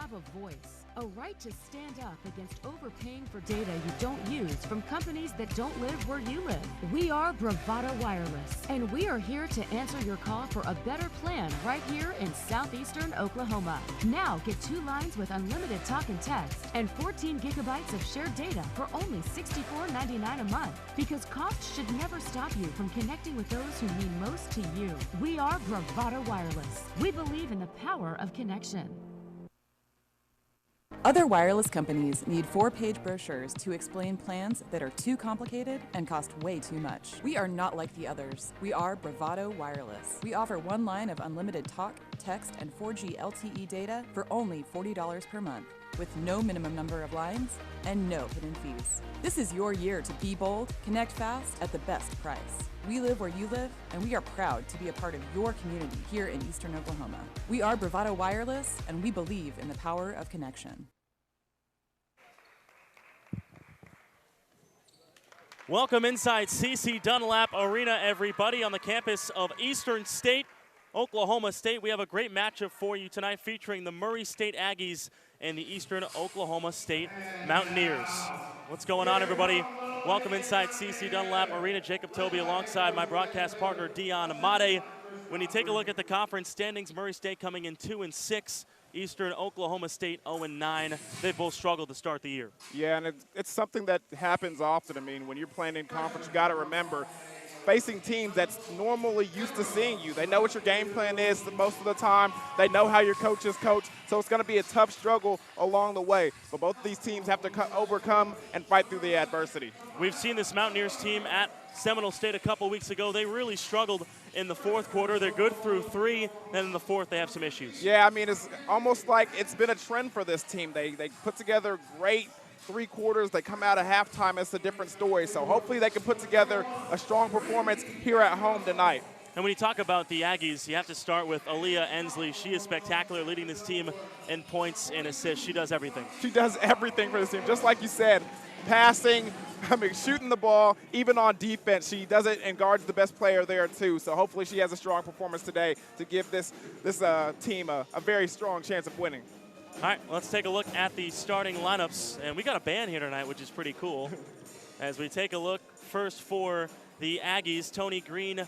have a voice, a right to stand up against overpaying for data you don't use from companies that don't live where you live. We are Bravado Wireless, and we are here to answer your call for a better plan right here in southeastern Oklahoma. Now get 2 lines with unlimited talk and text and 14 gigabytes of shared data for only $64.99 a month, because cost should never stop you from connecting with those who mean most to you. We are Bravado Wireless. We believe in the power of connection. Other wireless companies need 4-page brochures to explain plans that are too complicated and cost way too much. We are not like the others. We are Bravado Wireless. We offer 1 line of unlimited talk, text, and 4G LTE data for only $40 per month, with no minimum number of lines and no hidden fees. This is your year to be bold, connect fast at the best price. We live where you live, and we are proud to be a part of your community here in Eastern Oklahoma. We are Bravado Wireless, and we believe in the power of connection. Welcome inside C.C. Dunlap Arena, everybody, on the campus of Eastern State, Oklahoma State. We have a great matchup for you tonight featuring the Murray State Aggies and the Eastern Oklahoma State Mountaineers. What's going on, everybody? Welcome inside C.C. Dunlap Arena. Jacob Toby alongside my broadcast partner, Dion Amade. When you take a look at the conference standings, Murray State coming in 2-6. Eastern Oklahoma State 0-9. They both struggled to start the year. Yeah, and it's something that happens often. I mean, when you're playing in conference, you got to remember, facing teams that's normally used to seeing you. They know what your game plan is most of the time. They know how your coaches coach. So it's going to be a tough struggle along the way. But both of these teams have to overcome and fight through the adversity. We've seen this Mountaineers team at Seminole State a couple weeks ago. They really struggled in the 4th quarter. They're good through 3, and in the 4th they have some issues. Yeah, I mean, it's almost like it's been a trend for this team. They put together great 3 quarters. They come out at halftime. It's a different story. So hopefully they can put together a strong performance here at home tonight. And when you talk about the Aggies, you have to start with Aaliyah Ensley. She is spectacular, leading this team in points and assists. She does everything. She does everything for this team. Just like you said, passing, shooting the ball, even on defense, she does it and guards the best player there too. So hopefully she has a strong performance today to give this team a very strong chance of winning. All right, let's take a look at the starting lineups. And we got a band here tonight, which is pretty cool. As we take a look first for the Aggies, Tony Green,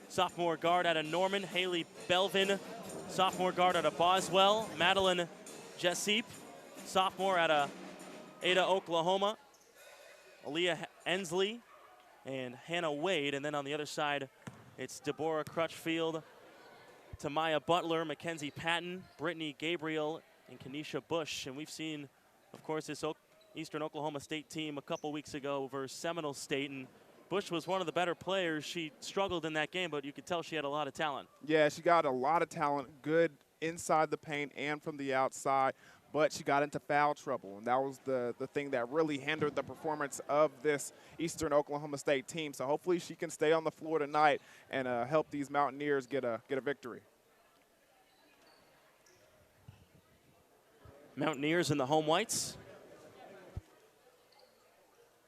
sophomore guard out of Norman. Haley Belvin, sophomore guard out of Boswell. Madeline Jesseep, sophomore out of Ada, Oklahoma. Aaliyah Ensley and Hannah Wade. And then on the other side, it's Deborah Crutchfield, Tamaya Butler, Mackenzie Patton, Brittany Gabriel, and Kenesha Bush. And we've seen, of course, this Eastern Oklahoma State team a couple weeks ago versus Seminole State. And Bush was one of the better players. She struggled in that game, but you could tell she had a lot of talent. Yeah, she got a lot of talent, good inside the paint and from the outside. But she got into foul trouble, and that was the thing that really hindered the performance of this Eastern Oklahoma State team. So hopefully she can stay on the floor tonight and help these Mountaineers get a victory. Mountaineers in the home whites.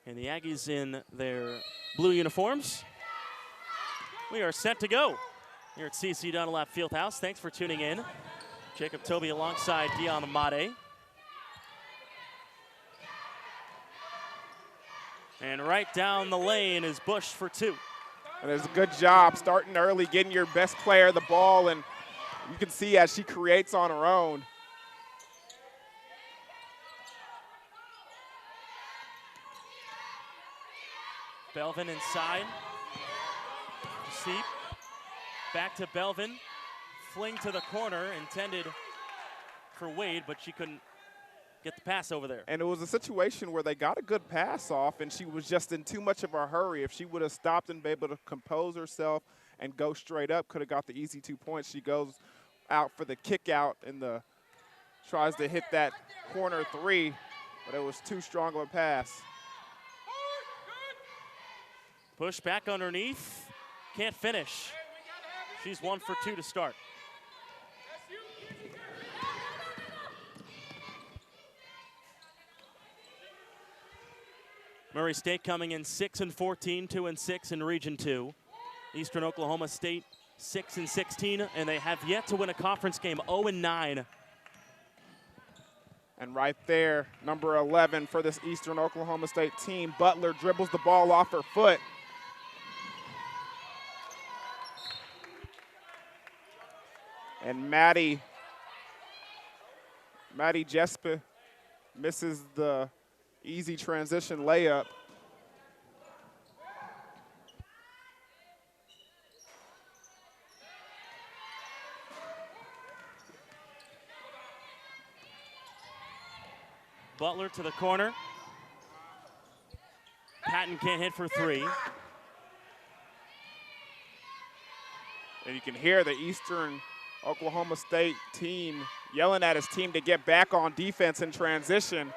And the Aggies in their blue uniforms. We are set to go here at C.C. Dunlap Fieldhouse. Thanks for tuning in. Jacob Toby alongside Dion Amade. And right down the lane is Bush for 2. And it's a good job starting early, getting your best player the ball, and you can see as she creates on her own. Belvin inside. Seep. Back to Belvin. Fling to the corner, intended for Wade, but she couldn't get the pass over there. And it was a situation where they got a good pass off, and she was just in too much of a hurry. If she would have stopped and been able to compose herself and go straight up, could have got the easy 2 points. She goes out for the kick out and tries to hit that corner 3, but it was too strong of a pass. Push back underneath, can't finish. She's 1 for 2 to start. Murray State coming in 6-14, 2-6 in Region 2. Eastern Oklahoma State 6-16, and they have yet to win a conference game, 0-9. And right there, number 11 for this Eastern Oklahoma State team, Butler dribbles the ball off her foot. And Maddie Jespe misses the easy transition layup. Butler to the corner. Patton can't hit for three. And you can hear the Eastern Oklahoma State team yelling at his team to get back on defense in transition.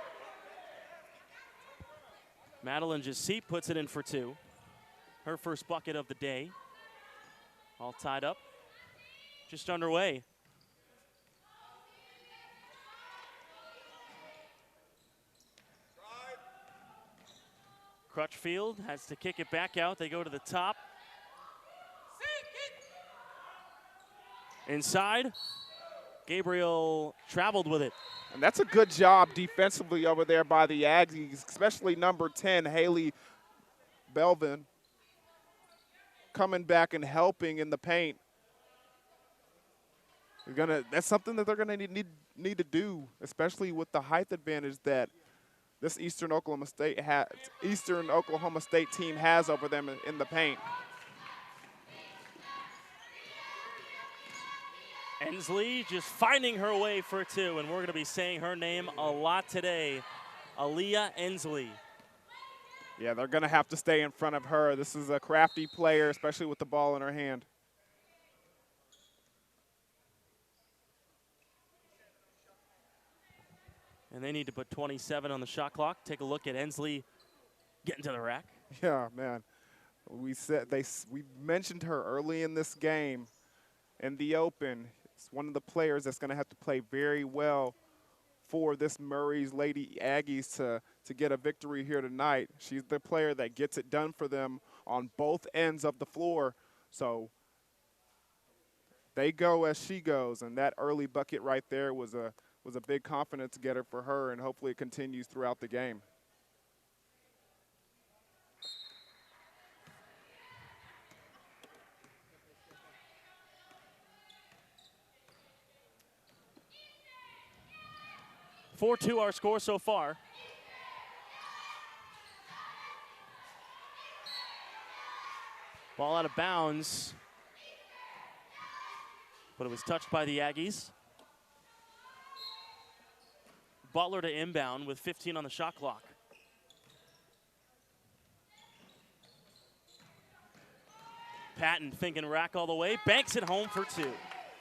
Madeline Jasip puts it in for two. Her first bucket of the day. All tied up. Just underway. Crutchfield has to kick it back out. They go to the top. Inside. Gabriel traveled with it. And that's a good job defensively over there by the Aggies, especially number 10, Haley Belvin, coming back and helping in the paint. That's something that they're gonna need to do, especially with the height advantage that this Eastern Oklahoma State team has over them in the paint. Ensley just finding her way for two, and we're going to be saying her name a lot today, Aaliyah Ensley. Yeah, they're going to have to stay in front of her. This is a crafty player, especially with the ball in her hand. And they need to put 27 on the shot clock. Take a look at Ensley getting to the rack. Yeah, man. We mentioned her early in this game in the open. It's one of the players that's going to have to play very well for this Murray's Lady Aggies to get a victory here tonight. She's the player that gets it done for them on both ends of the floor. So they go as she goes, and that early bucket right there was a big confidence getter for her, and hopefully it continues throughout the game. (4-2) our score so far. Ball out of bounds, but it was touched by the Aggies. Butler to inbound with 15 on the shot clock. Patton thinking rack all the way, banks it home for two.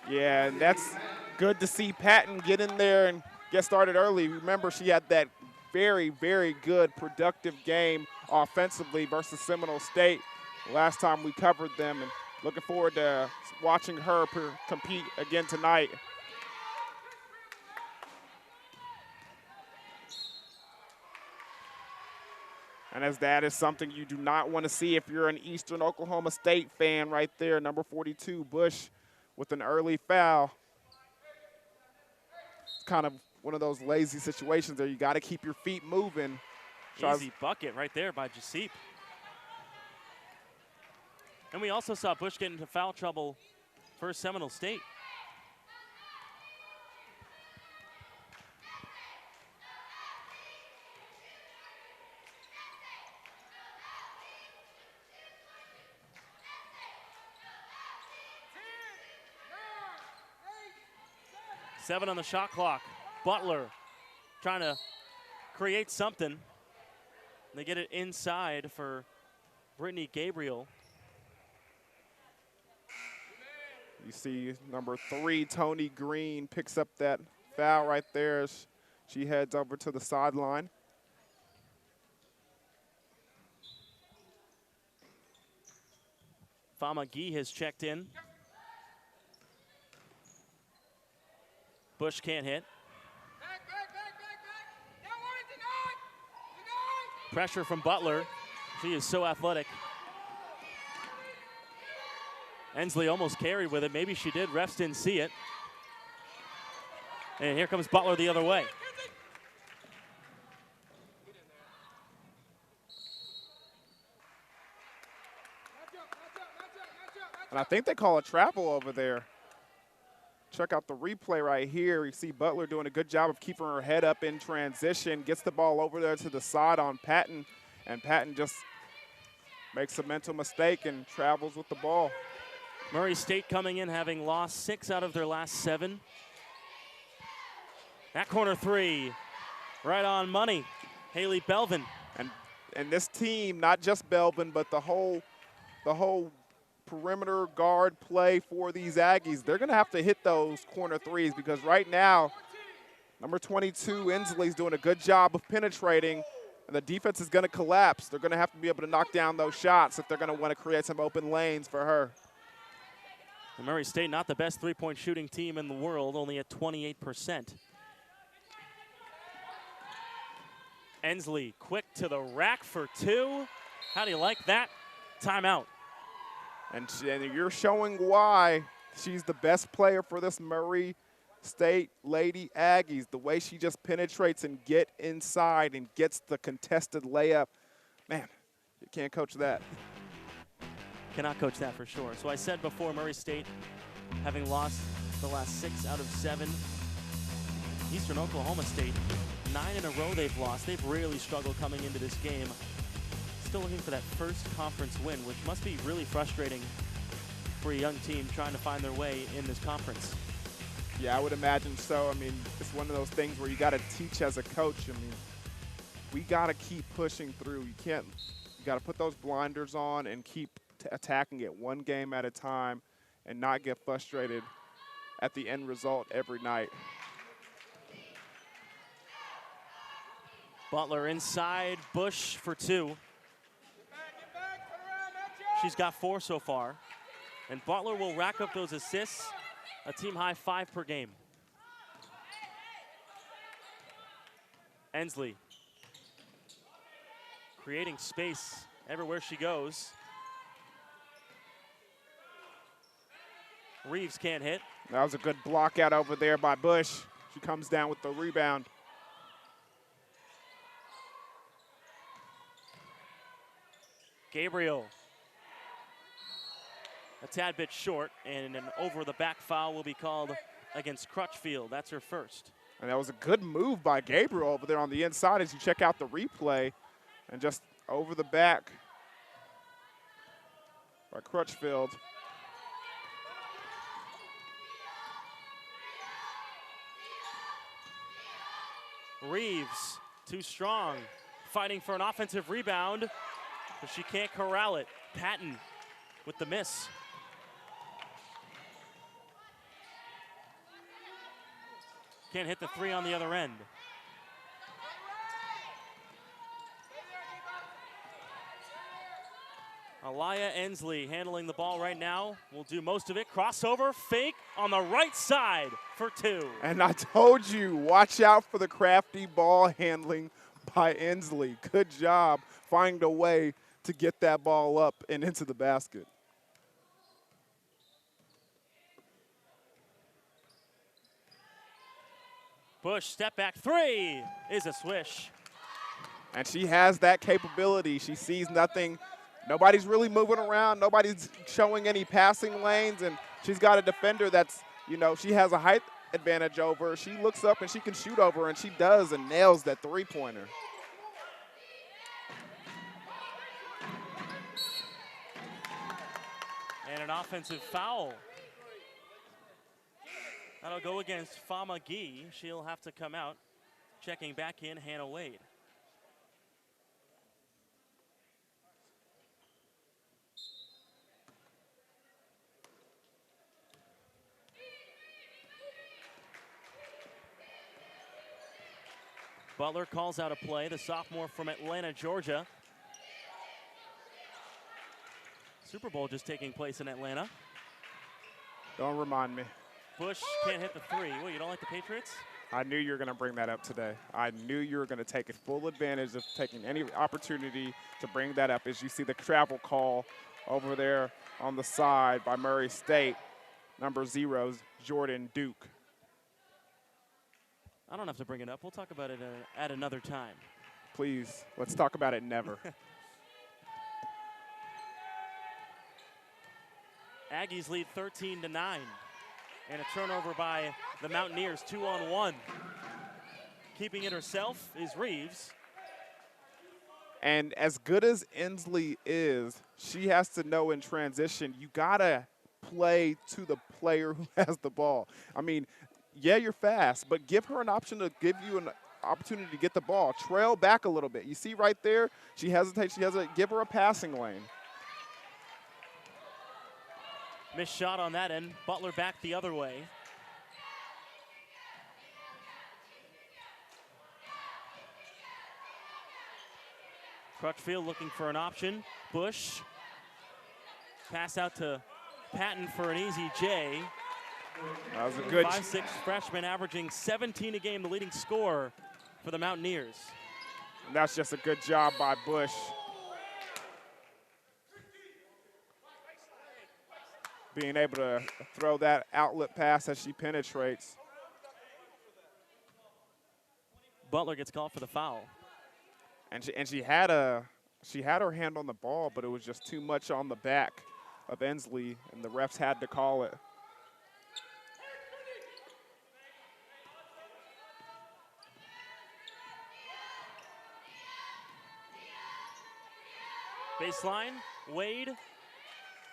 Yeah, and that's good to see Patton get in there and get started early. Remember, she had that very, very good productive game offensively versus Seminole State last time we covered them, and looking forward to watching her compete again tonight. And as that is something you do not want to see if you're an Eastern Oklahoma State fan right there, number 42, Bush, with an early foul. It's kind of one of those lazy situations there. You got to keep your feet moving. Easy bucket right there by Jasip. And we also saw Bush get into foul trouble for Seminole State. Seven on the shot clock. Butler trying to create something. They get it inside for Brittany Gabriel. You see number 3, Tony Green, picks up that foul right there as she heads over to the sideline. Fama Gee has checked in. Bush can't hit. Pressure from Butler. She is so athletic. Ensley almost carried with it. Maybe she did. Refs didn't see it. And here comes Butler the other way. And I think they call a travel over there. Check out the replay right here. You see Butler doing a good job of keeping her head up in transition, gets the ball over there to the side on Patton, and Patton just makes a mental mistake and travels with the ball. Murray State coming in having lost 6 out of their last 7. That corner 3, right on money. Haley Belvin. And this team, not just Belvin, but the whole perimeter guard play for these Aggies, they're going to have to hit those corner 3s because right now, number 22, Inslee's doing a good job of penetrating, and the defense is going to collapse. They're going to have to be able to knock down those shots if they're going to want to create some open lanes for her. And Murray State, not the best three-point shooting team in the world, only at 28%. Ensley quick to the rack for 2. How do you like that? Timeout. And you're showing why she's the best player for this Murray State Lady Aggies. The way she just penetrates and get inside and gets the contested layup. Man, you can't coach that. Cannot coach that for sure. So I said before, Murray State having lost the last 6 out of 7. Eastern Oklahoma State, 9 in a row they've lost. They've really struggled coming into this game. Still looking for that first conference win, which must be really frustrating for a young team trying to find their way in this conference. Yeah, I would imagine so. I mean, it's one of those things where you got to teach as a coach. I mean, we got to keep pushing through. You got to put those blinders on and keep attacking it one game at a time and not get frustrated at the end result every night. Butler inside, Bush for 2. She's got 4 so far. And Butler will rack up those assists, a team high 5 per game. Ensley creating space everywhere she goes. Reeves can't hit. That was a good block out over there by Bush. She comes down with the rebound. Gabriel. A tad bit short, and an over-the-back foul will be called against Crutchfield. That's her first. And that was a good move by Gabriel over there on the inside as you check out the replay. And just over the back by Crutchfield. Reeves, too strong, fighting for an offensive rebound, but she can't corral it. Patton with the miss. Can't hit the 3 on the other end. Aliyah Ensley handling the ball right now. Will do most of it. Crossover, fake on the right side for 2. And I told you, watch out for the crafty ball handling by Ensley. Good job finding a way to get that ball up and into the basket. Bush, step back 3 is a swish. And she has that capability. She sees nothing. Nobody's really moving around. Nobody's showing any passing lanes. And she's got a defender that's, you know, she has a height advantage over. She looks up and she can shoot over, and she does and nails that three-pointer. And an offensive foul. That'll go against Fama Gee. She'll have to come out. Checking back in, Hannah Wade. Butler calls out a play, the sophomore from Atlanta, Georgia. Super Bowl just taking place in Atlanta. Don't remind me. Bush can't hit the 3. Well, you don't like the Patriots? I knew you were going to bring that up today. I knew you were going to take full advantage of taking any opportunity to bring that up as you see the travel call over there on the side by Murray State. Number 0, Jordan Duke. I don't have to bring it up. We'll talk about it at another time. Please, let's talk about it never. Aggies lead 13-9. And a turnover by the Mountaineers, 2-on-1. Keeping it herself is Reeves. And as good as Inslee is, she has to know in transition, you gotta play to the player who has the ball. I mean, yeah, you're fast, but give her an option to give you an opportunity to get the ball. Trail back a little bit. You see right there, she hesitates, give her a passing lane. Missed shot on that end. Butler back the other way. Crutchfield looking for an option. Bush. Pass out to Patton for an easy J. That was a good 5'6" freshman averaging 17 a game, the leading scorer for the Mountaineers. And that's just a good job by Bush. Being able to throw that outlet pass as she penetrates. Butler gets called for the foul. And she had her hand on the ball, but it was just too much on the back of Inslee, and the refs had to call it. Baseline, Wade,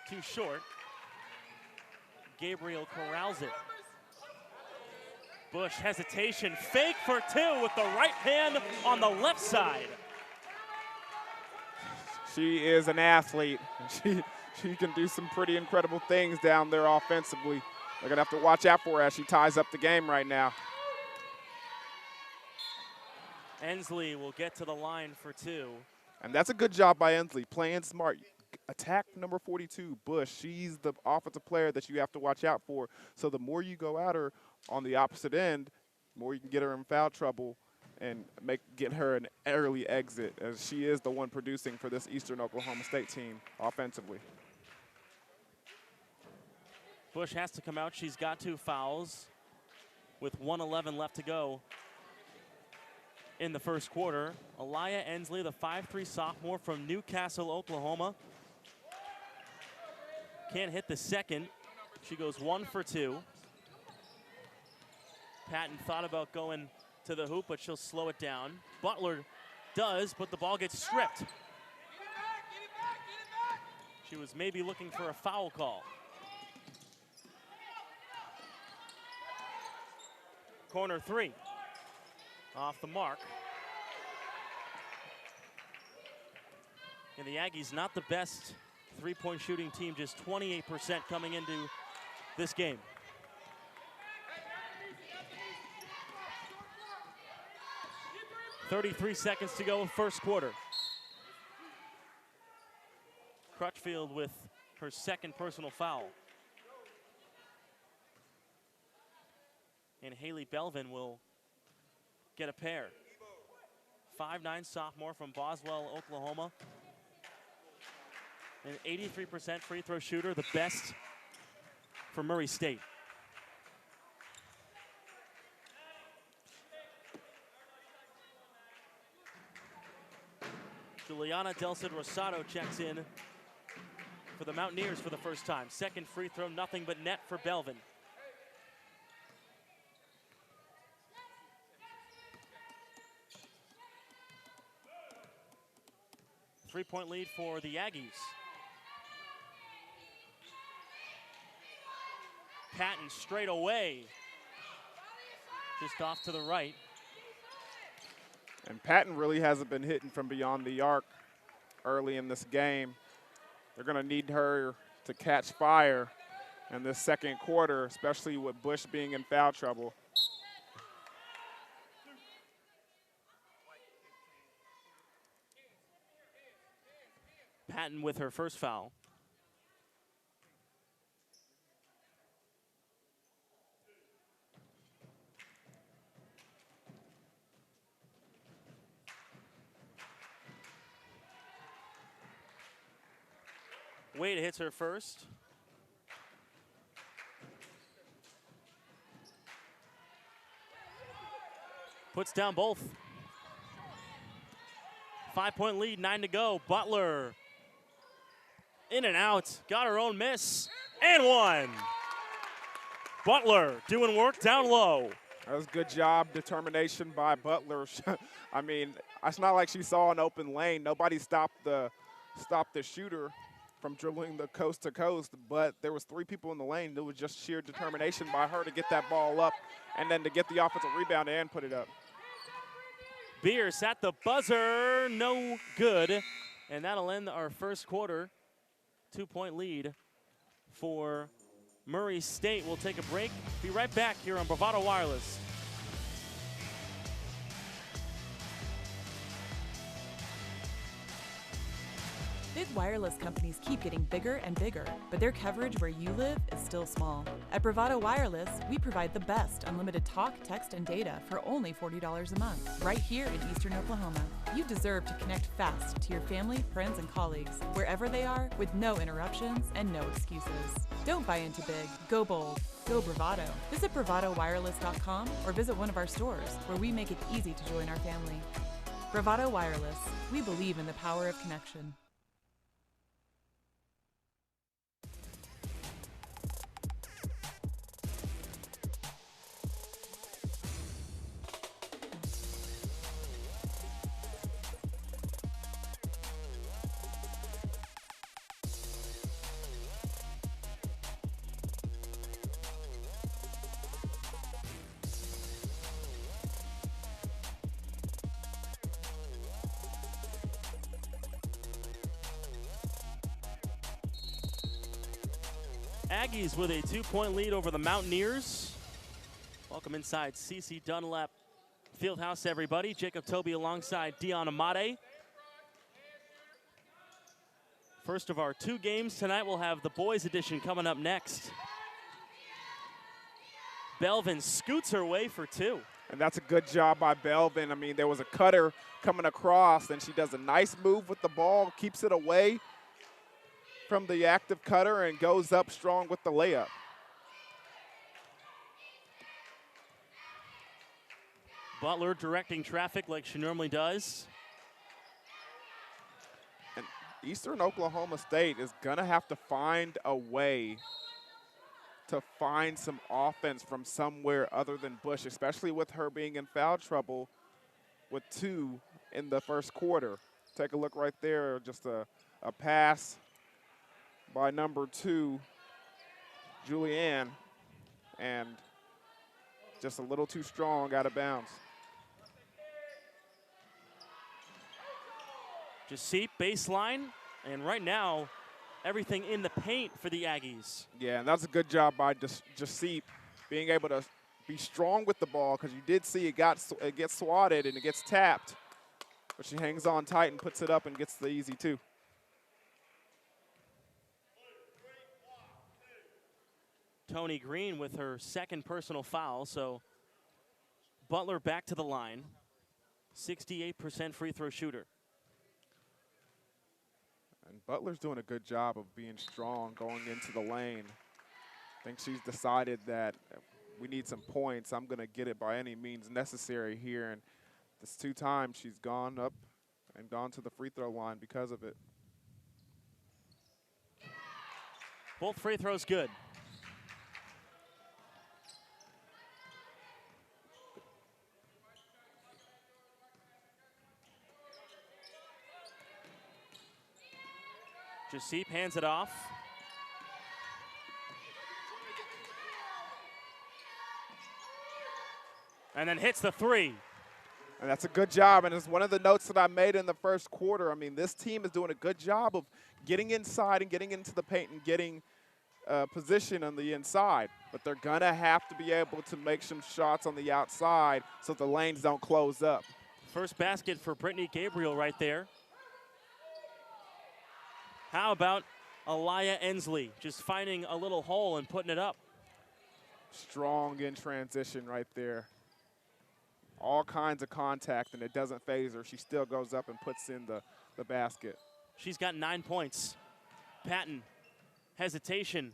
too short. Gabriel corrals it. Bush hesitation, fake for two with the right hand on the left side. She is an athlete. She can do some pretty incredible things down there offensively. They're gonna have to watch out for her as she ties up the game right now. Inslee will get to the line for two. And that's a good job by Inslee, playing smart. Attack number 42, Bush. She's the offensive player that you have to watch out for. So the more you go at her on the opposite end, the more you can get her in foul trouble and get her an early exit, as she is the one producing for this Eastern Oklahoma State team offensively. Bush has to come out. She's got 2 fouls with 1:11 left to go in the first quarter. Aliyah Inslee, the 5'3" sophomore from Newcastle, Oklahoma. Can't hit the second. She goes 1 for 2. Patton thought about going to the hoop, but she'll slow it down. Butler does, but the ball gets stripped. She was maybe looking for a foul call. Corner 3. Off the mark. And the Aggies not the best three-point shooting team, just 28% coming into this game. .33 seconds to go, first quarter. Crutchfield with her second personal foul. And Haley Belvin will get a pair. 5'9" sophomore from Boswell, Oklahoma. An 83% free throw shooter, the best for Murray State. Juliana Delcid Rosado checks in for the Mountaineers for the first time. Second free throw, nothing but net for Belvin. Three-point lead for the Aggies. Patton straight away. Just off to the right. And Patton really hasn't been hitting from beyond the arc early in this game. They're gonna need her to catch fire in this second quarter, especially with Bush being in foul trouble. Patton with her first foul. Wade hits her first. Puts down both. 5-point lead, 9 to go. Butler In and out, got her own miss, and one. Butler doing work down low. That was good job, determination by Butler. I mean, it's not like she saw an open lane. Nobody stopped the shooter from dribbling the coast to coast, but there was 3 people in the lane. It was just sheer determination by her to get that ball up and then to get the offensive rebound and put it up. Bierce at the buzzer, no good. And that'll end our first quarter. 2-point lead for Murray State. We'll take a break. Be right back here on Bravado Wireless. Big wireless companies keep getting bigger and bigger, but their coverage where you live is still small. At Bravado Wireless, we provide the best unlimited talk, text, and data for only $40 a month, right here in Eastern Oklahoma. You deserve to connect fast to your family, friends, and colleagues, wherever they are, with no interruptions and no excuses. Don't buy into big. Go bold. Go Bravado. Visit bravadowireless.com or visit one of our stores, where we make it easy to join our family. Bravado Wireless. We believe in the power of connection. Aggies with a 2-point lead over the Mountaineers. Welcome inside CC Dunlap Fieldhouse, everybody. Jacob Toby alongside Dion Amade. First of our 2 games tonight, we'll have the boys edition coming up next. Belvin scoots her way for 2. And that's a good job by Belvin. I mean, there was a cutter coming across, and she does a nice move with the ball, keeps it away from the active cutter, and goes up strong with the layup. Butler directing traffic like she normally does. And Eastern Oklahoma State is going to have to find a way to find some offense from somewhere other than Bush, especially with her being in foul trouble with 2 in the first quarter. Take a look right there, just a pass by number 2, Julianne, and just a little too strong out of bounds. Jasip baseline, and right now, everything in the paint for the Aggies. Yeah, and that's a good job by Jasip being able to be strong with the ball, because you did see it gets swatted and it gets tapped, but she hangs on tight and puts it up and gets the easy 2. Tony Green with her 2nd personal foul, so Butler back to the line. 68% free throw shooter. And Butler's doing a good job of being strong going into the lane. I think she's decided that we need some points. I'm going to get it by any means necessary here. And this 2 times she's gone up and gone to the free throw line because of it. Both free throws good. Jasip hands it off. And then hits the 3. And that's a good job, and it's one of the notes that I made in the first quarter. I mean, this team is doing a good job of getting inside and getting into the paint and getting position on the inside. But they're going to have to be able to make some shots on the outside so the lanes don't close up. First basket for Brittany Gabriel right there. How about Aliyah Ensley just finding a little hole and putting it up? Strong in transition right there. All kinds of contact, and it doesn't phase her. She still goes up and puts in the basket. She's got 9 points. Patton, hesitation,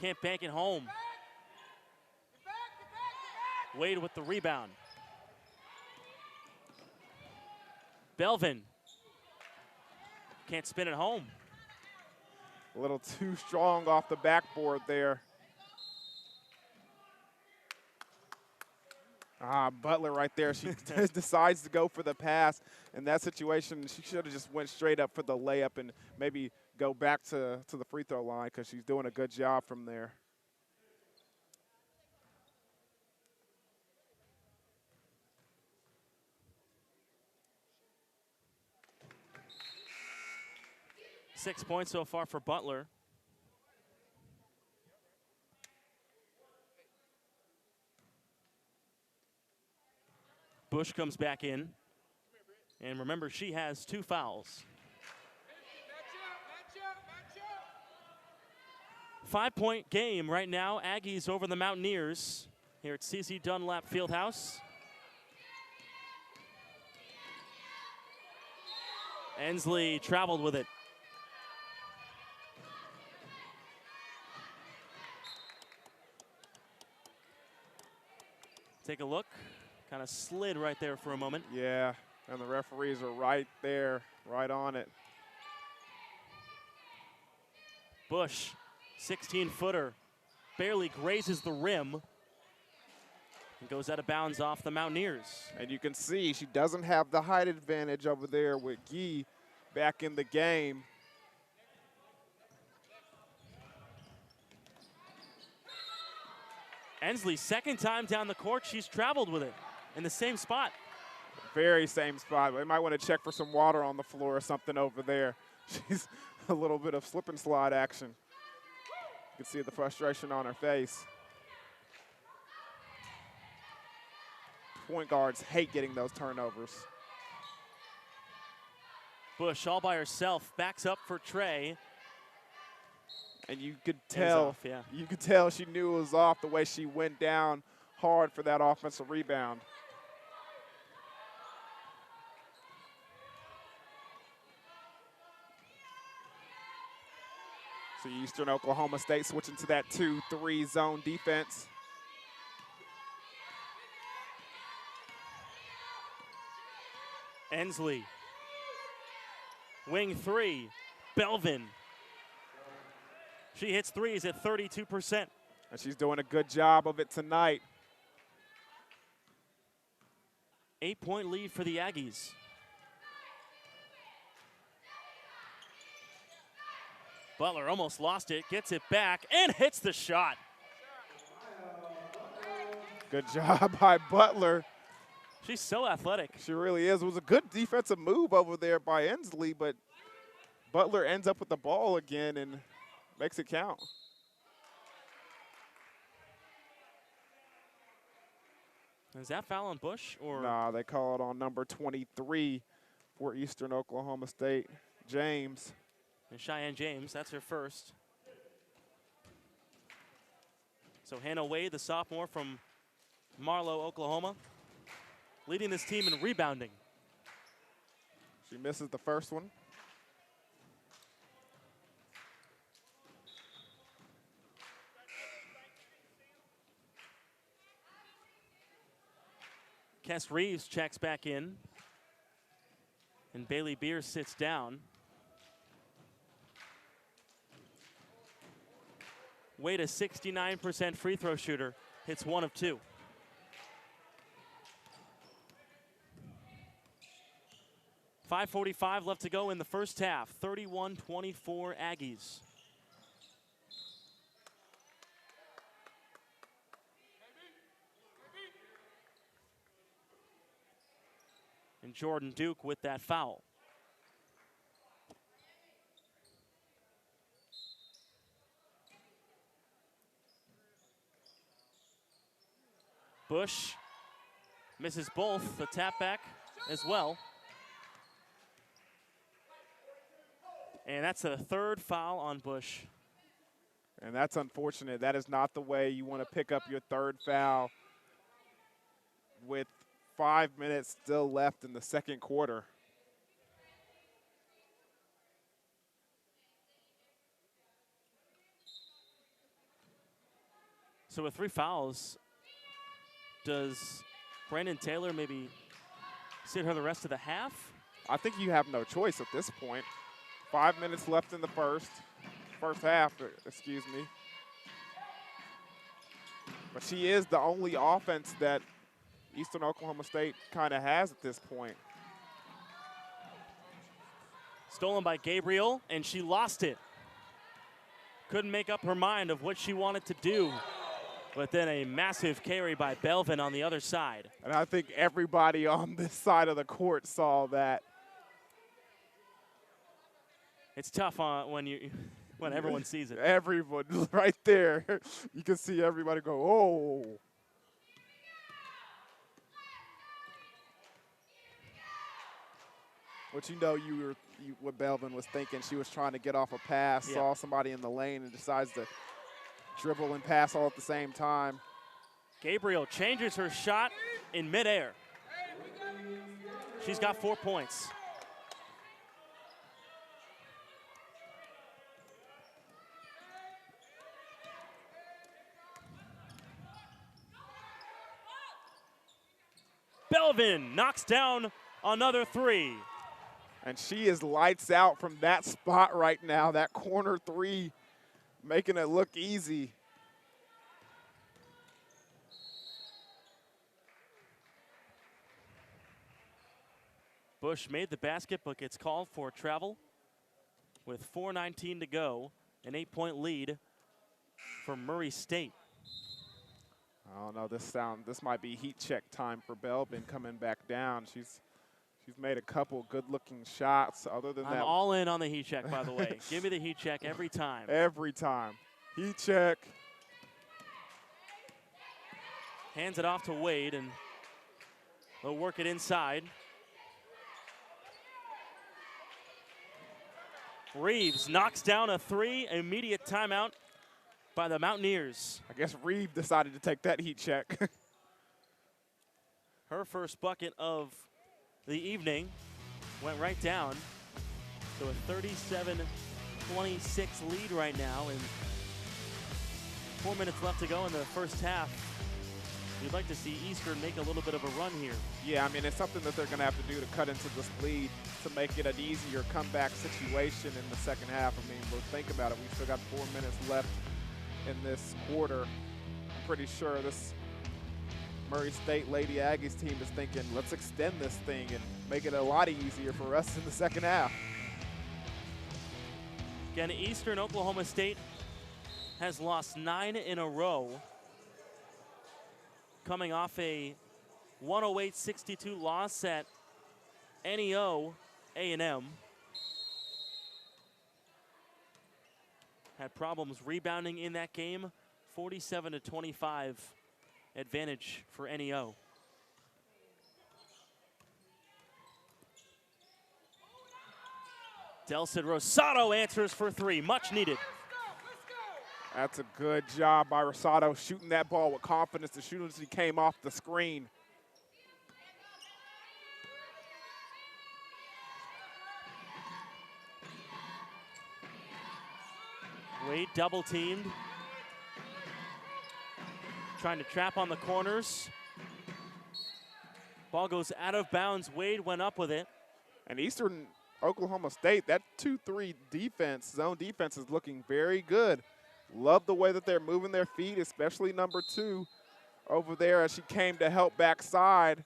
can't bank it home. Wade with the rebound. Belvin can't spin it home. A little too strong off the backboard there. Butler right there. She decides to go for the pass. In that situation, she should have just went straight up for the layup and maybe go back to the free throw line because she's doing a good job from there. Six points so far for Butler. Bush comes back in. And remember, she has 2 fouls. 5-point game right now. Aggies over the Mountaineers here at CC Dunlap Fieldhouse. Ensley traveled with it. Take a look. Kind of slid right there for a moment. Yeah, and the referees are right there, right on it. Bush, 16-footer, barely grazes the rim and goes out of bounds off the Mountaineers. And you can see she doesn't have the height advantage over there with Guy back in the game. Ensley, second time down the court, she's traveled with it in the same spot. Very same spot. We might want to check for some water on the floor or something over there. She's a little bit of slip and slide action. You can see the frustration on her face. Point guards hate getting those turnovers. Bush all by herself, backs up for Trey. And you could tell, you could tell she knew it was off the way she went down hard for that offensive rebound. So Eastern Oklahoma State switching to that 2-3 zone defense. Ensley, wing 3, Belvin. She hits threes at 32%. And she's doing a good job of it tonight. 8-point lead for the Aggies. Butler almost lost it, gets it back, and hits the shot. Good job by Butler. She's so athletic. She really is. It was a good defensive move over there by Ensley, but Butler ends up with the ball again and makes it count. Is that foul on Bush? Or nah, they call it on number 23 for Eastern Oklahoma State, James. And Cheyenne James, that's her first. So Hannah Wade, the sophomore from Marlow, Oklahoma, leading this team in rebounding. She misses the first one. Kess Reeves checks back in. And Bailey Beers sits down. Wade, a 69% free throw shooter, hits 1 of 2. .545 left to go in the first half. 31-24 Aggies. And Jordan Duke with that foul. Bush misses both, the tap back as well. And that's a third foul on Bush. And that's unfortunate. That is not the way you want to pick up your third foul with 5 minutes still left in the second quarter. So with 3 fouls, does Brandon Taylor maybe sit her the rest of the half? I think you have no choice at this point. 5 minutes left in the first. first half, excuse me. But she is the only offense that Eastern Oklahoma State kind of has at this point. Stolen by Gabriel, and she lost it. Couldn't make up her mind of what she wanted to do. But then a massive carry by Belvin on the other side. And I think everybody on this side of the court saw that. It's tough when everyone sees it. Everyone right there. You can see everybody go, oh. But you know what Belvin was thinking. She was trying to get off a pass, saw somebody in the lane, and decides to dribble and pass all at the same time. Gabriel changes her shot in midair. She's got 4 points. Belvin knocks down another 3. And she is lights out from that spot right now, that corner 3, making it look easy. Bush made the basket, but gets called for travel with 4:19 to go, an 8-point lead for Murray State. I don't know, this might be heat check time for Belvin coming back down. She's made a couple good-looking shots. Other than that, I'm all in on the heat check, by the way. Give me the heat check every time. Every time. Heat check. Hands it off to Wade, and they'll work it inside. Reeves knocks down a 3. Immediate timeout by the Mountaineers. I guess Reeves decided to take that heat check. Her first bucket of the evening went right down to a 37-26 lead right now, and 4 minutes left to go in the first half. You'd like to see Eastern make a little bit of a run here. Yeah, I mean, it's something that they're going to have to do to cut into this lead to make it an easier comeback situation in the second half. I mean, we'll think about it. We've still got 4 minutes left in this quarter. I'm pretty sure this Murray State Lady Aggies team is thinking, let's extend this thing and make it a lot easier for us in the second half. Again, Eastern Oklahoma State has lost 9 in a row, coming off a 108-62 loss at NEO A&M. Had problems rebounding in that game. 47-25 advantage for NEO. Delcid Rosado answers for 3, much needed. That's a good job by Rosado, shooting that ball with confidence as soon as he came off the screen. Wade double teamed. Trying to trap on the corners. Ball goes out of bounds. Wade went up with it. And Eastern Oklahoma State, that 2-3 defense, zone defense is looking very good. Love the way that they're moving their feet, especially number 2 over there as she came to help backside.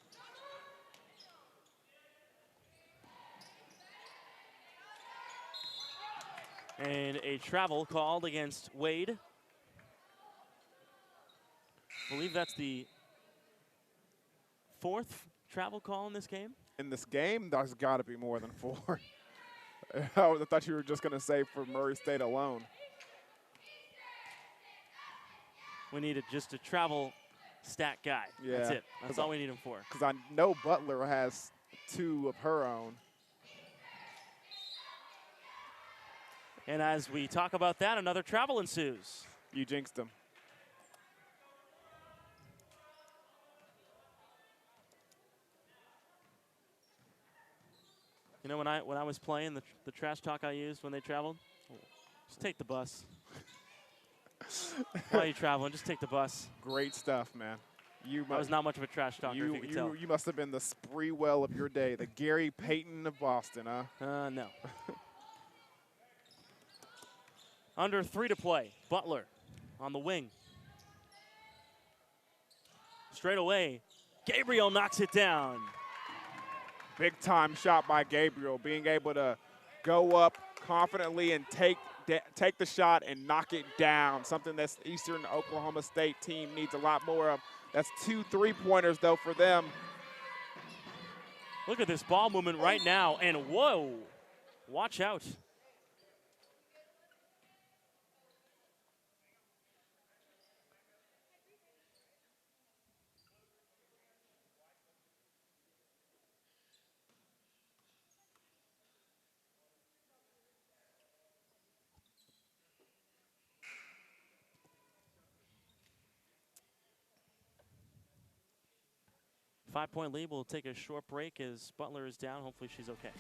And a travel called against Wade. I believe that's the 4th travel call in this game. In this game, there's got to be more than 4. I thought you were just going to say for Murray State alone. We needed just a travel stat guy. Yeah, that's it. That's all we need him for. Because I know Butler has 2 of her own. And as we talk about that, another travel ensues. You jinxed him. You know, when I was playing, the trash talk I used when they traveled, just take the bus. While you're traveling, just take the bus. Great stuff, man. I was not much of a trash talker, if you could tell. You must have been the Spreewell of your day, the Gary Payton of Boston, huh? No. Under 3 to play. Butler on the wing. Straight away, Gabriel knocks it down. Big time shot by Gabriel, being able to go up confidently and take the shot and knock it down, something that Eastern Oklahoma State team needs a lot more of. That's 2 3-pointers, though, for them. Look at this ball movement right now, and whoa, watch out. Five-point lead. We'll take a short break as Butler is down. Hopefully she's okay.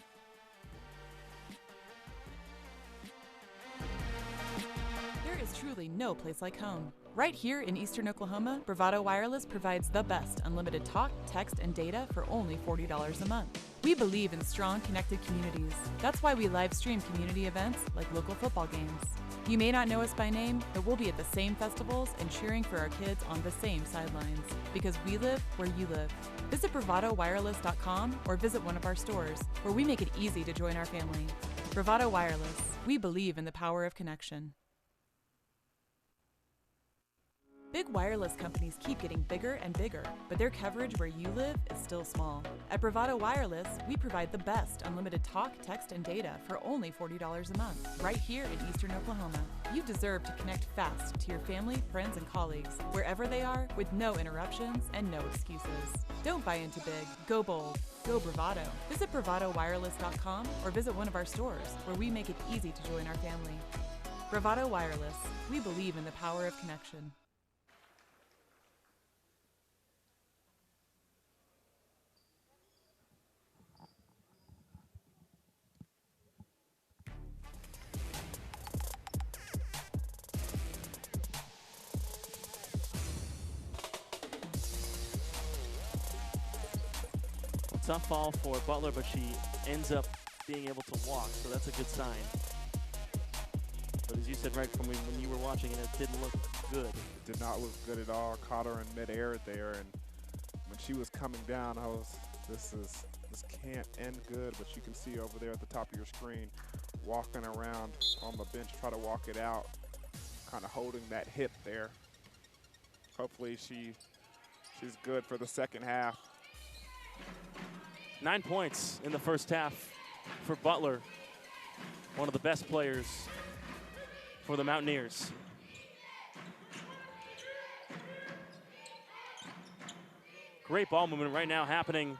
There is truly no place like home. Right here in Eastern Oklahoma, Bravado Wireless provides the best unlimited talk, text, and data for only $40 a month. We believe in strong, connected communities. That's why we live stream community events like local football games. You may not know us by name, but we'll be at the same festivals and cheering for our kids on the same sidelines. Because we live where you live. Visit BravadoWireless.com or visit one of our stores, where we make it easy to join our family. Bravado Wireless. We believe in the power of connection. Big wireless companies keep getting bigger and bigger, but their coverage where you live is still small. At Bravado Wireless, we provide the best unlimited talk, text, and data for only $40 a month, right here in Eastern Oklahoma. You deserve to connect fast to your family, friends, and colleagues, wherever they are, with no interruptions and no excuses. Don't buy into big. Go bold. Go Bravado. Visit BravadoWireless.com or visit one of our stores, where we make it easy to join our family. Bravado Wireless. We believe in the power of connection. Tough fall for Butler, but she ends up being able to walk, so that's a good sign. But as you said right from when you were watching it, it didn't look good. It did not look good at all. Caught her in midair there, and when she was coming down, this can't end good. But you can see over there at the top of your screen, walking around on the bench, try to walk it out, kind of holding that hip there. Hopefully she's good for the second half. 9 points in the first half for Butler, one of the best players for the Mountaineers. Great ball movement right now happening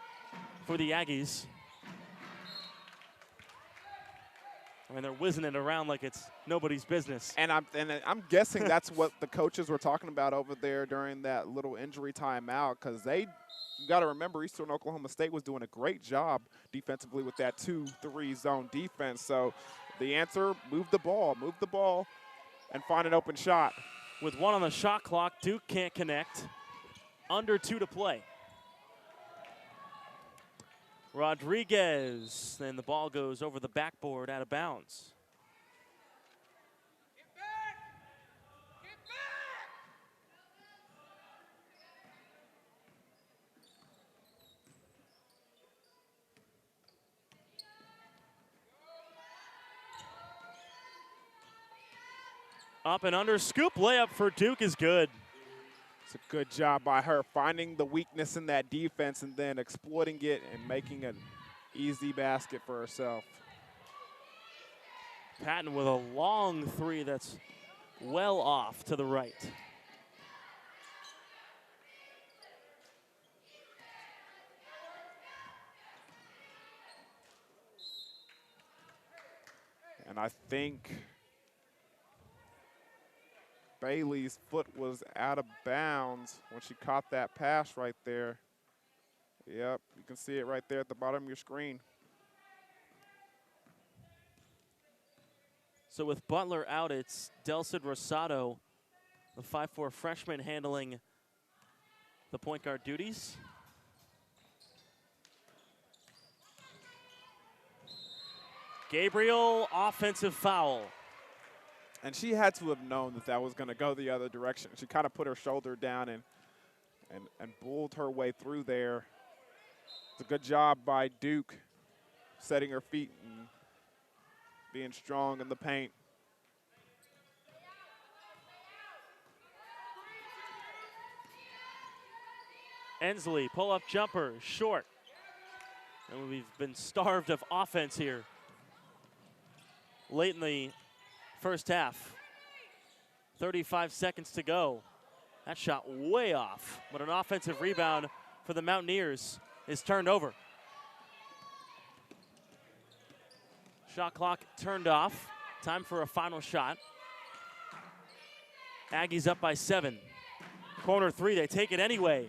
for the Aggies. I mean, they're whizzing it around like it's nobody's business. And I'm guessing that's what the coaches were talking about over there during that little injury timeout, because you got to remember, Eastern Oklahoma State was doing a great job defensively with that 2-3 zone defense. So the answer, move the ball, and find an open shot. With 1 on the shot clock, Duke can't connect. Under 2 to play. Rodriguez, then the ball goes over the backboard out of bounds. Up and under, scoop layup for Duke is good. It's a good job by her, finding the weakness in that defense and then exploiting it and making an easy basket for herself. Patton with a long 3 that's well off to the right. And I think Bailey's foot was out of bounds when she caught that pass right there. Yep, you can see it right there at the bottom of your screen. So with Butler out, it's Delcid Rosado, the 5'4" freshman, handling the point guard duties. Gabriel, offensive foul. And she had to have known that that was going to go the other direction. She kind of put her shoulder down and bulled her way through there. It's a good job by Duke setting her feet and being strong in the paint. Ensley, pull-up jumper, short. And we've been starved of offense here late in the first half. 35 seconds to go. That shot way off, but an offensive rebound for the Mountaineers is turned over. Shot clock turned off. Time for a final shot. Aggies up by 7. Corner 3, they take it anyway.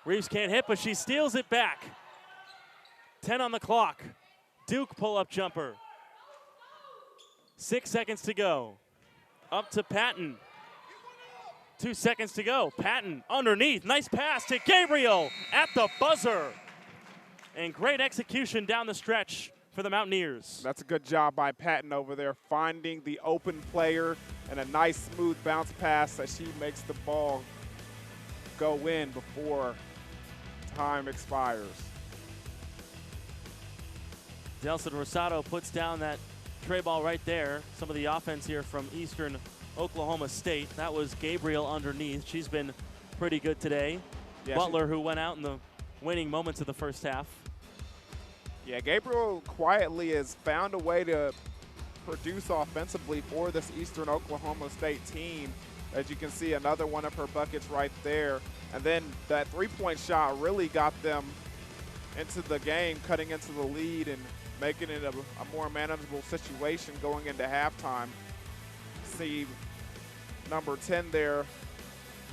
Reeves can't hit, but she steals it back. 10 on the clock. Duke pull-up jumper. 6 seconds to go. Up to Patton. 2 seconds to go. Patton underneath. Nice pass to Gabriel at the buzzer. And great execution down the stretch for the Mountaineers. That's a good job by Patton over there, finding the open player and a nice smooth bounce pass that she makes the ball go in before time expires. Delson Rosado puts down that tray ball right there. Some of the offense here from Eastern Oklahoma State. That was Gabriel underneath. She's been pretty good today. Yeah, Butler, who went out in the winning moments of the first half. Yeah, Gabriel quietly has found a way to produce offensively for this Eastern Oklahoma State team. As you can see, another one of her buckets right there. And then that three-point shot really got them into the game, cutting into the lead and making it a more manageable situation going into halftime. See number 10 there,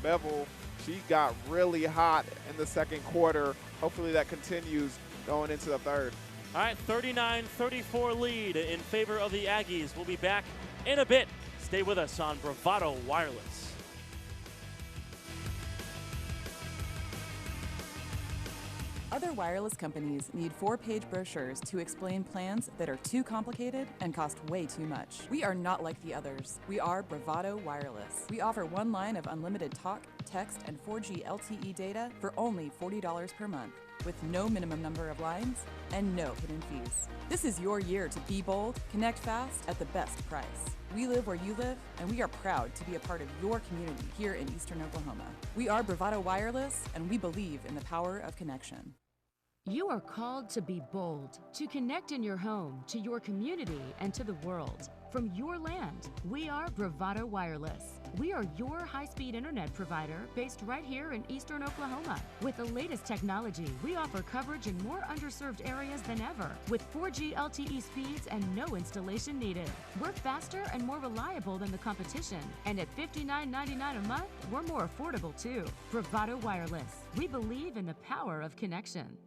Bevel, she got really hot in the second quarter. Hopefully that continues going into the third. All right, 39-34 lead in favor of the Aggies. We'll be back in a bit. Stay with us on Bravado Wireless. Other wireless companies need 4-page brochures to explain plans that are too complicated and cost way too much. We are not like the others. We are Bravado Wireless. We offer one line of unlimited talk, text, and 4G LTE data for only $40 per month, with no minimum number of lines and no hidden fees. This is your year to be bold, connect fast at the best price. We live where you live, and we are proud to be a part of your community here in Eastern Oklahoma. We are Bravado Wireless, and we believe in the power of connection. You are called to be bold, to connect in your home, to your community, and to the world. From your land, we are Bravado Wireless. We are your high-speed internet provider based right here in Eastern Oklahoma. With the latest technology, we offer coverage in more underserved areas than ever, with 4G LTE speeds and no installation needed. We're faster and more reliable than the competition, and at $59.99 a month, we're more affordable too. Bravado Wireless. We believe in the power of connection.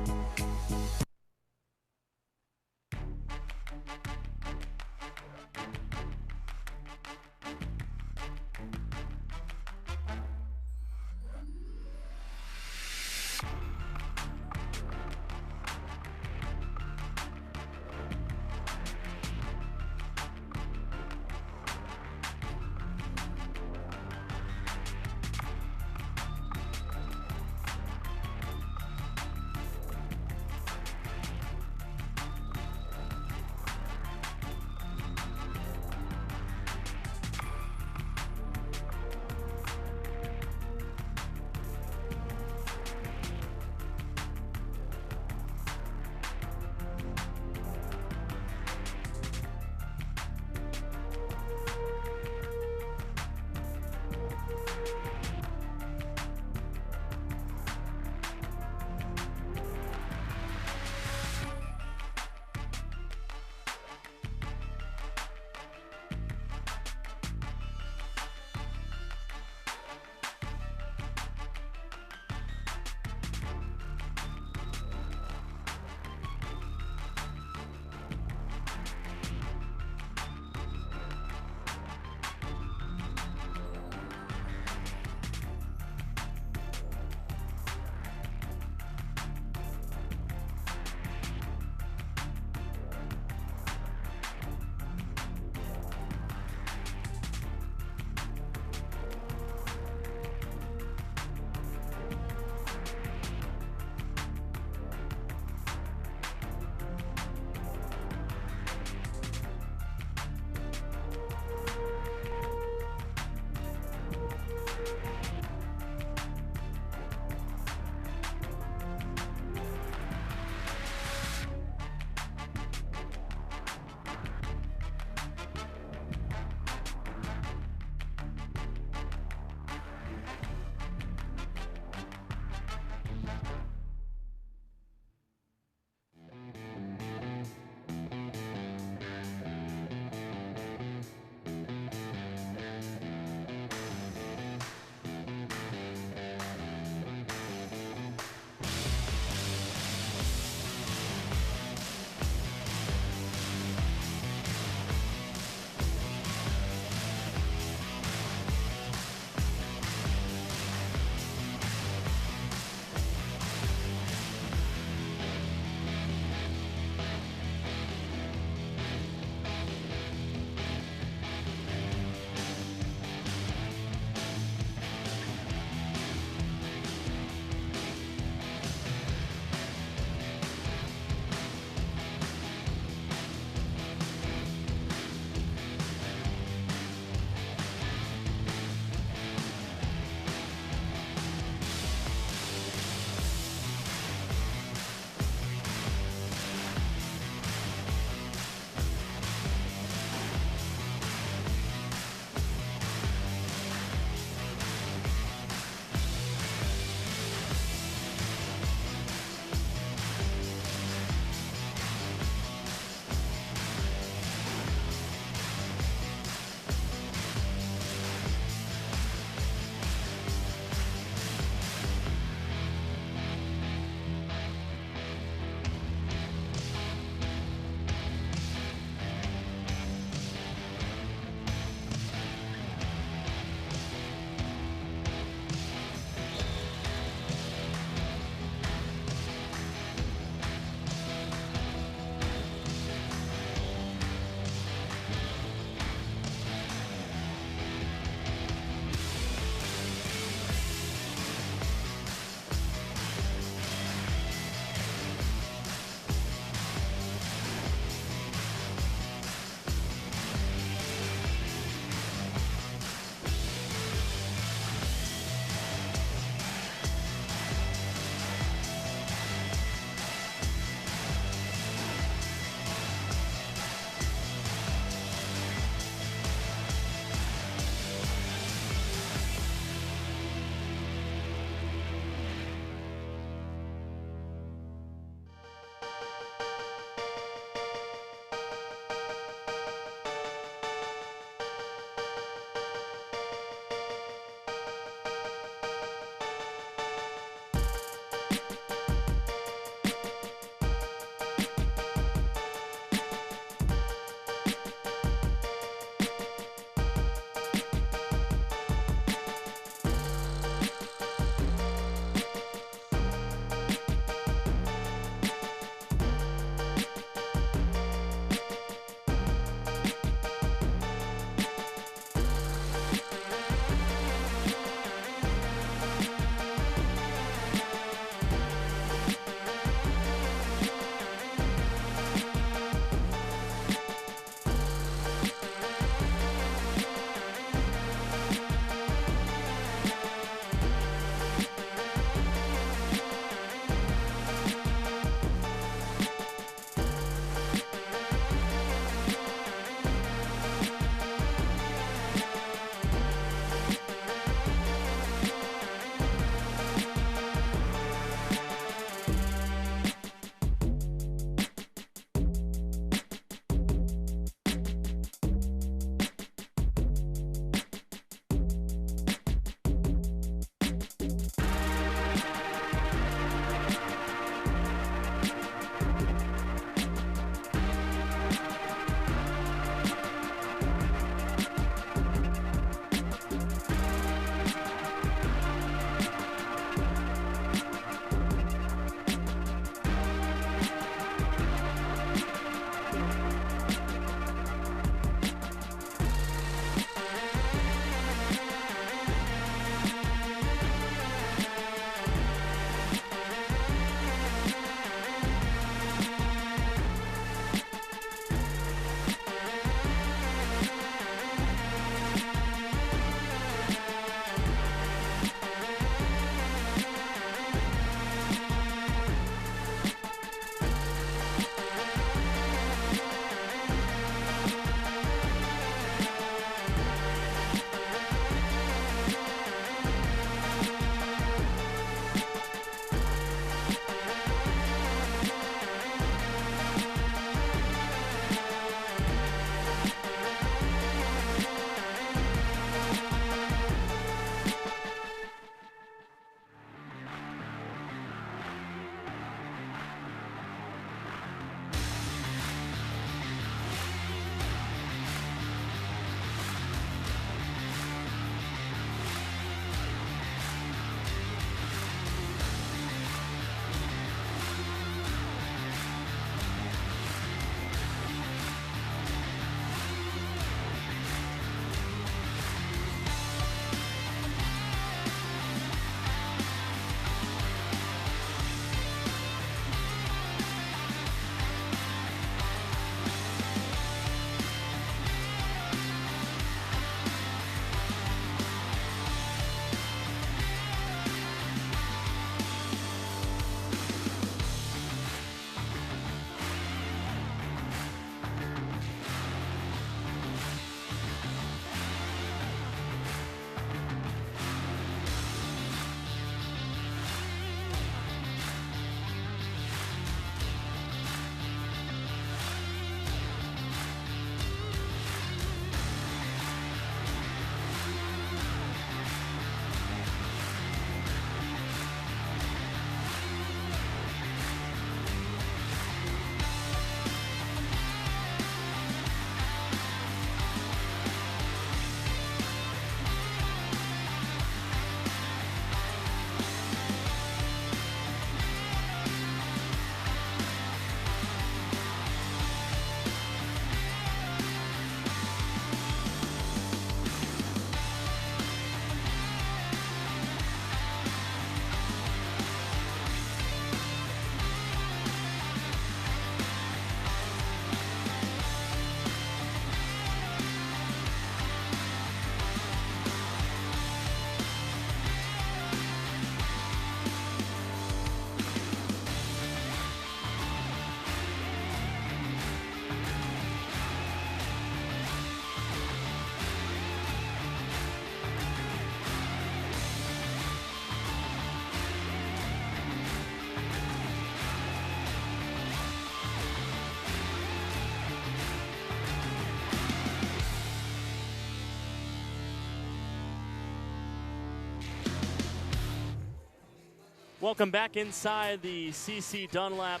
Welcome back inside the CC Dunlap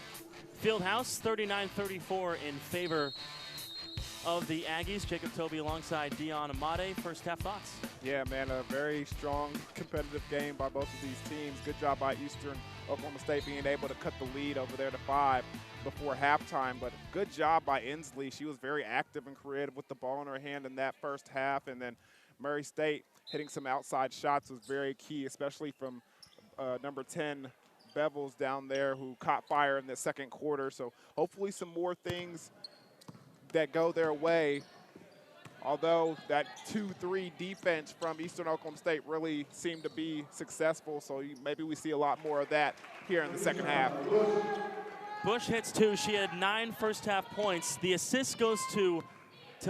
Fieldhouse. 39-34 in favor of the Aggies. Jacob Toby alongside Dion Amade. First half thoughts? Yeah, man, a very strong competitive game by both of these teams. Good job by Eastern Oklahoma State being able to cut the lead over there to 5 before halftime. But good job by Inslee. She was very active and creative with the ball in her hand in that first half. And then Murray State hitting some outside shots was very key, especially from number 10, Bevels down there, who caught fire in the second quarter. So hopefully some more things that go their way. Although that 2-3 defense from Eastern Oklahoma State really seemed to be successful, so maybe we see a lot more of that here in the second half. Bush hits 2. She had 9 first-half points. The assist goes to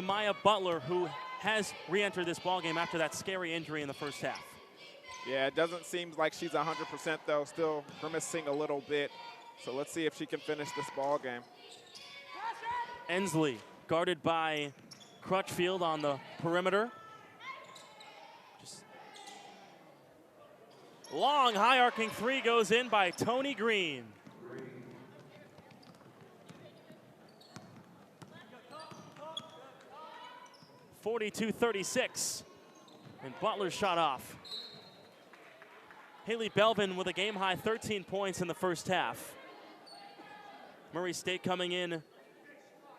Maya Butler, who has re-entered this ballgame after that scary injury in the first half. Yeah, it doesn't seem like she's 100% though, still grimacing a little bit. So let's see if she can finish this ballgame. Ensley guarded by Crutchfield on the perimeter. Just long, high arcing 3 goes in by Tony Green. (42-36), and Butler shot off. Haley Belvin with a game-high 13 points in the first half. Murray State coming in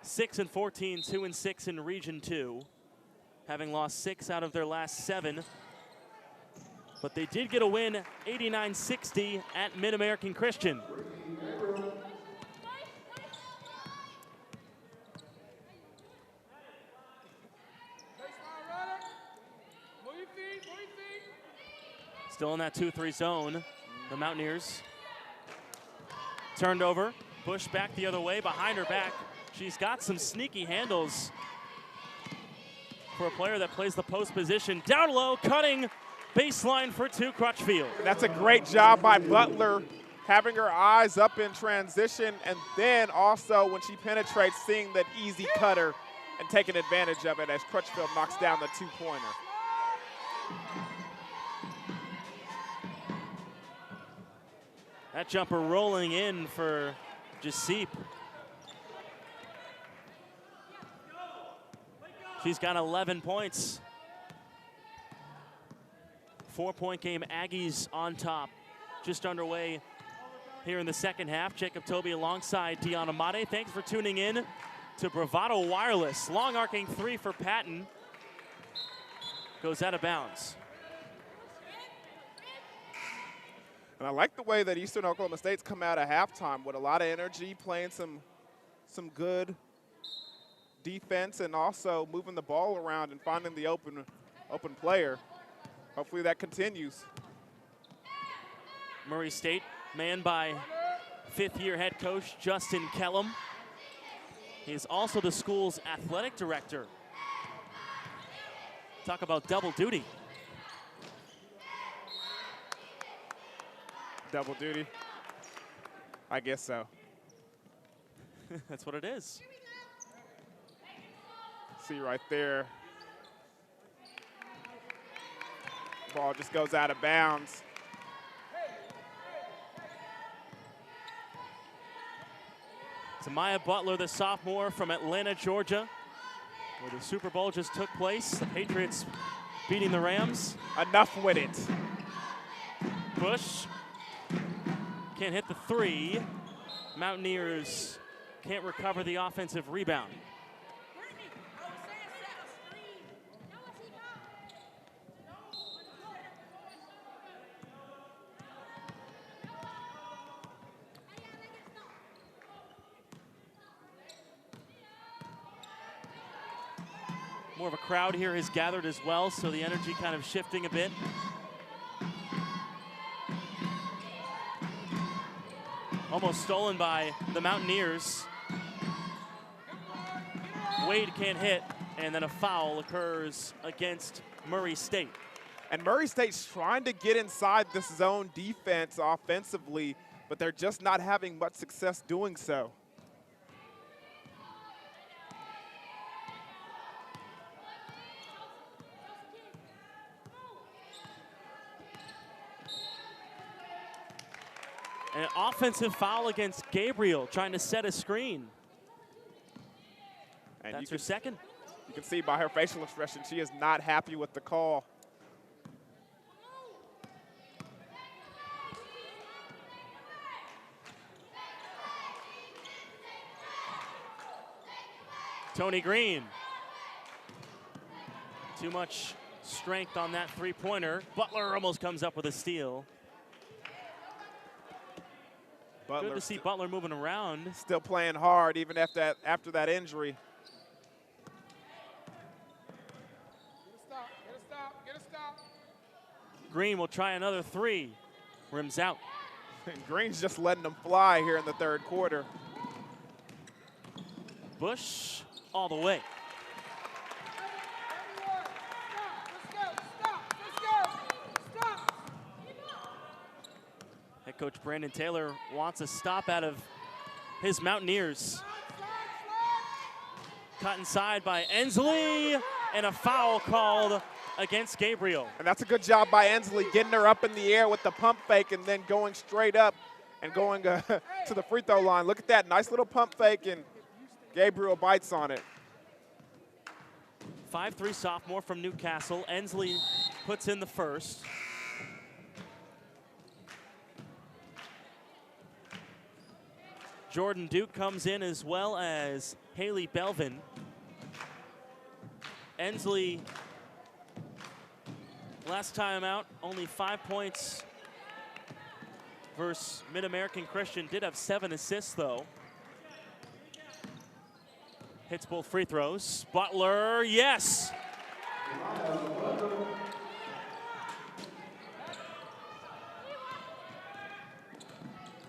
6-14, 2-6 in Region 2, having lost 6 out of their last 7. But they did get a win, 89-60 at Mid-American Christian. Still in that 2-3 zone, the Mountaineers. Turned over, Bush back the other way, behind her back. She's got some sneaky handles for a player that plays the post position. Down low, cutting baseline for 2, Crutchfield. That's a great job by Butler, having her eyes up in transition, and then also when she penetrates, seeing that easy cutter and taking advantage of it as Crutchfield knocks down the 2-pointer. That jumper rolling in for Jasip. She's got 11 points. 4-point game, Aggies on top. Just underway here in the second half. Jacob Toby alongside Dion Amade. Thanks for tuning in to Bravado Wireless. Long arcing 3 for Patton. Goes out of bounds. And I like the way that Eastern Oklahoma State's come out of halftime with a lot of energy, playing some good defense and also moving the ball around and finding the open player. Hopefully that continues. Murray State manned by 5th-year head coach Justin Kellum. He is also the school's athletic director. Talk about double duty. Double duty? I guess so. That's what it is. See right there. Ball just goes out of bounds. To Maya Butler, the sophomore from Atlanta, Georgia, where the Super Bowl just took place. The Patriots beating the Rams. Enough with it. Bush can't hit the 3. Mountaineers can't recover the offensive rebound. More of a crowd here has gathered as well, so the energy kind of shifting a bit. Almost stolen by the Mountaineers. Wade can't hit, and then a foul occurs against Murray State. And Murray State's trying to get inside this zone defense offensively, but they're just not having much success doing so. An offensive foul against Gabriel, trying to set a screen. And That's her second. You can see by her facial expression, she is not happy with the call. Tony Green. Too much strength on that three-pointer. Butler almost comes up with a steal. Good to see Butler moving around. Still playing hard even after that injury. Get a stop. Green will try another three. Rims out. And Green's just letting them fly here in the third quarter. Bush all the way. Head coach Brandon Taylor wants a stop out of his Mountaineers. Cut inside by Ensley, and a foul called against Gabriel. And that's a good job by Ensley, getting her up in the air with the pump fake and then going straight up and going to the free throw line. Look at that, nice little pump fake, and Gabriel bites on it. 5'3" sophomore from Newcastle. Ensley puts in the first. Jordan Duke comes in, as well as Haley Belvin. Ensley, last time out, only 5 points versus Mid-American Christian. Did have 7 assists, though. Hits both free throws. Butler, yes!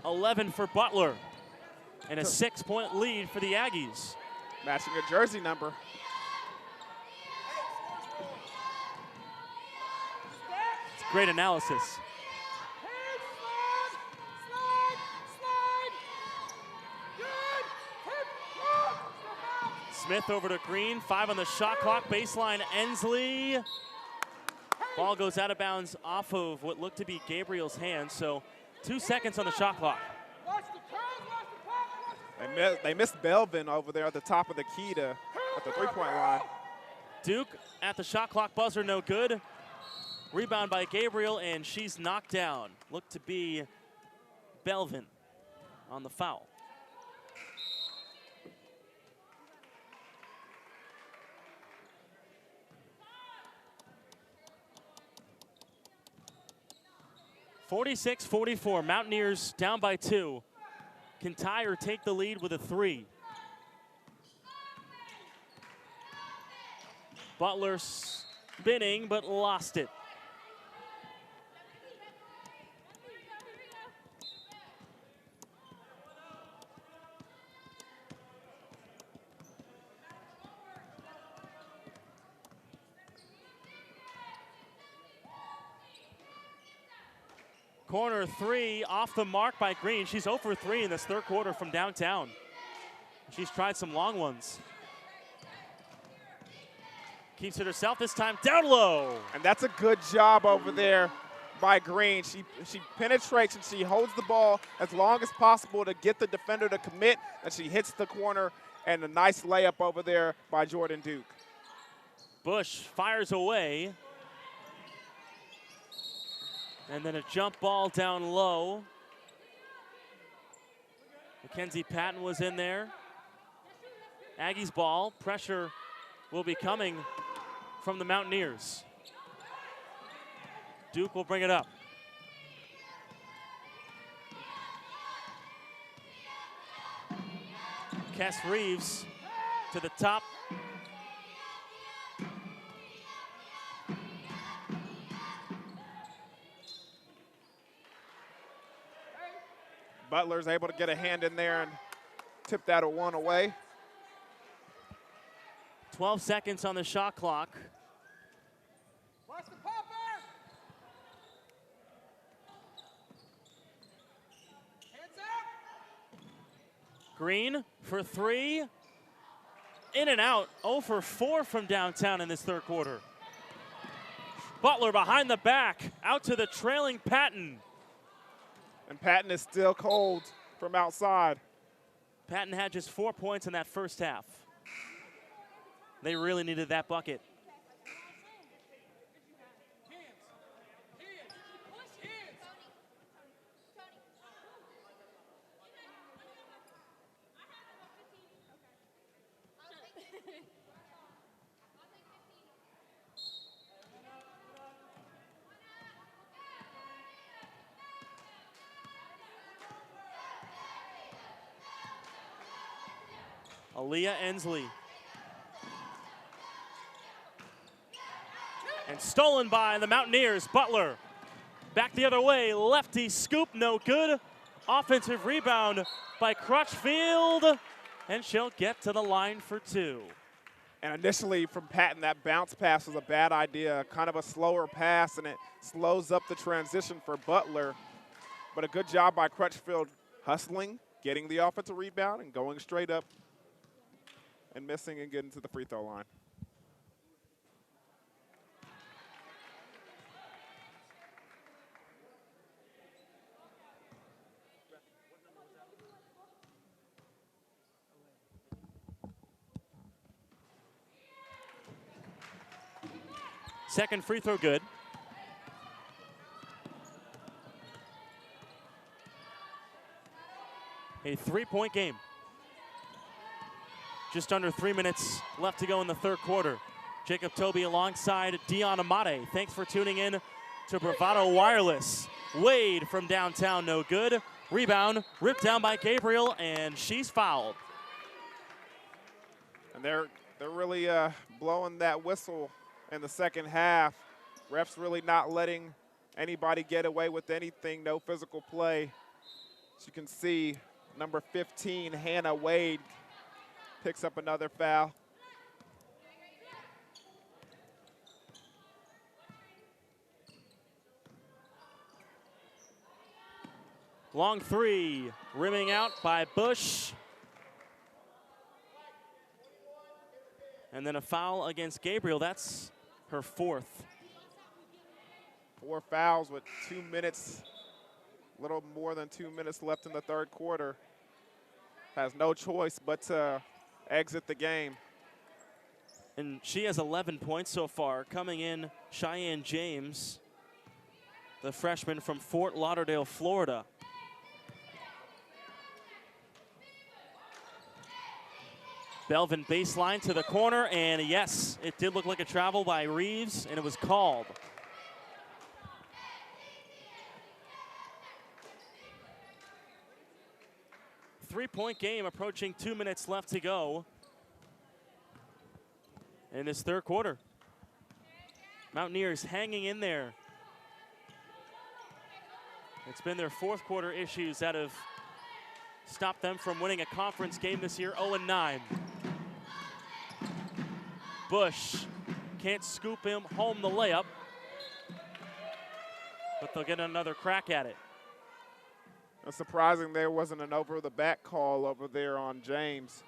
$11 for Butler. And a 6-point lead for the Aggies. Matching a jersey number. It's great analysis. Smith over to Green, 5 on the shot clock, baseline Ensley. Ball goes out of bounds off of what looked to be Gabriel's hand, so 2 seconds on the shot clock. They missed Belvin over there at the top of the key at the three-point line. Duke at the shot clock buzzer, no good. Rebound by Gabriel, and she's knocked down. Looked to be Belvin on the foul. (46-44), Mountaineers down by 2. Can tie or take the lead with a 3. Butler spinning, but lost it. Corner 3 off the mark by Green. She's 0 for 3 in this third quarter from downtown. She's tried some long ones. Keeps it herself this time, down low. And that's a good job over there by Green. She penetrates and she holds the ball as long as possible to get the defender to commit, and she hits the corner, and a nice layup over there by Jordan Duke. Bush fires away. And then a jump ball down low. Mackenzie Patton was in there. Aggies ball. Pressure will be coming from the Mountaineers. Duke will bring it up. Kess Reeves to the top. Butler's able to get a hand in there and tip that one away. 12 seconds on the shot clock. Watch the popper! Hands up! Green for 3. In and out. 0 for 4 from downtown in this third quarter. Butler behind the back. Out to the trailing Patton. And Patton is still cold from outside. Patton had just 4 points in that first half. They really needed that bucket. Aaliyah Ensley. And stolen by the Mountaineers. Butler back the other way. Lefty scoop, no good. Offensive rebound by Crutchfield. And she'll get to the line for 2. And initially from Patton, that bounce pass was a bad idea. Kind of a slower pass, and it slows up the transition for Butler. But a good job by Crutchfield hustling, getting the offensive rebound, and going straight up and missing and getting to the free throw line. Second free throw good. A 3-point game. Just under 3 minutes left to go in the third quarter. Jacob Toby alongside Dion Amate. Thanks for tuning in to Bravado Wireless. Wade from downtown, no good. Rebound, ripped down by Gabriel, and she's fouled. And they're really blowing that whistle in the second half. Refs really not letting anybody get away with anything, no physical play. As you can see, number 15, Hannah Wade, picks up another foul. Long three, rimming out by Bush. And then a foul against Gabriel. That's her 4th. 4 fouls with 2 minutes, a little more than 2 minutes left in the third quarter. Has no choice but to exit the game. And she has 11 points so far. Coming in, Cheyenne James, the freshman from Fort Lauderdale, Florida. Belvin baseline to the corner, and yes, it did look like a travel by Reeves, and it was called. Three-point game approaching 2 minutes left to go in this third quarter. Mountaineers hanging in there. It's been their fourth quarter issues that have stopped them from winning a conference game this year, 0-9. Bush can't scoop him home the layup, but they'll get another crack at it. It's surprising there wasn't an over-the-back call over there on James.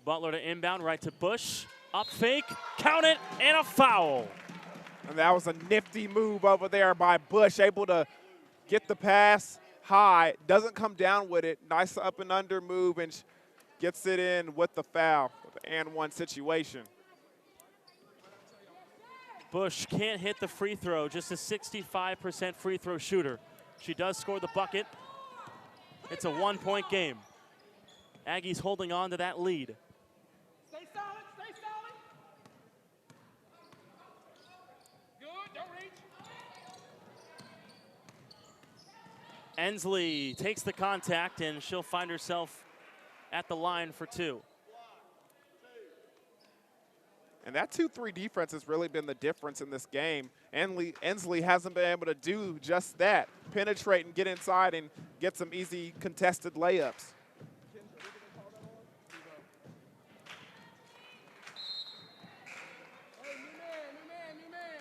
Butler to inbound, right to Bush. Up fake, count it, and a foul. And that was a nifty move over there by Bush, able to get the pass high, doesn't come down with it. Nice up and under move, and gets it in with the foul, with the and-one situation. Bush can't hit the free throw, just a 65% free throw shooter. She does score the bucket. It's a 1-point game. Aggies holding on to that lead. Stay solid, stay solid. Good, don't reach. Ensley takes the contact, and she'll find herself at the line for 2. And that 2-3 defense has really been the difference in this game. Ensley hasn't been able to do just that, penetrate and get inside and get some easy contested layups. Hey, new man, new man.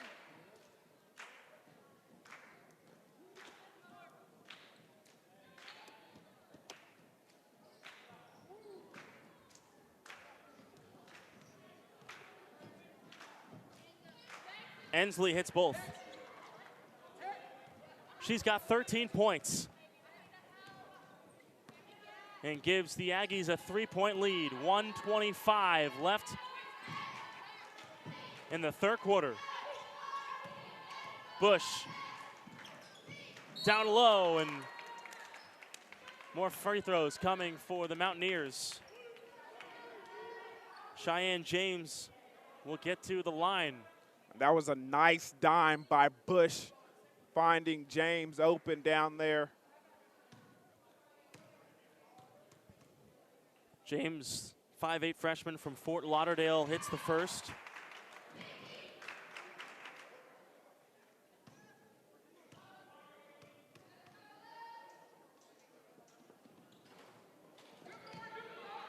Ensley hits both. She's got 13 points and gives the Aggies a 3-point lead. 1:25 left in the third quarter. Bush down low, and more free throws coming for the Mountaineers. Cheyenne James will get to the line. That was a nice dime by Bush, finding James open down there. James, 5'8" freshman from Fort Lauderdale, hits the first.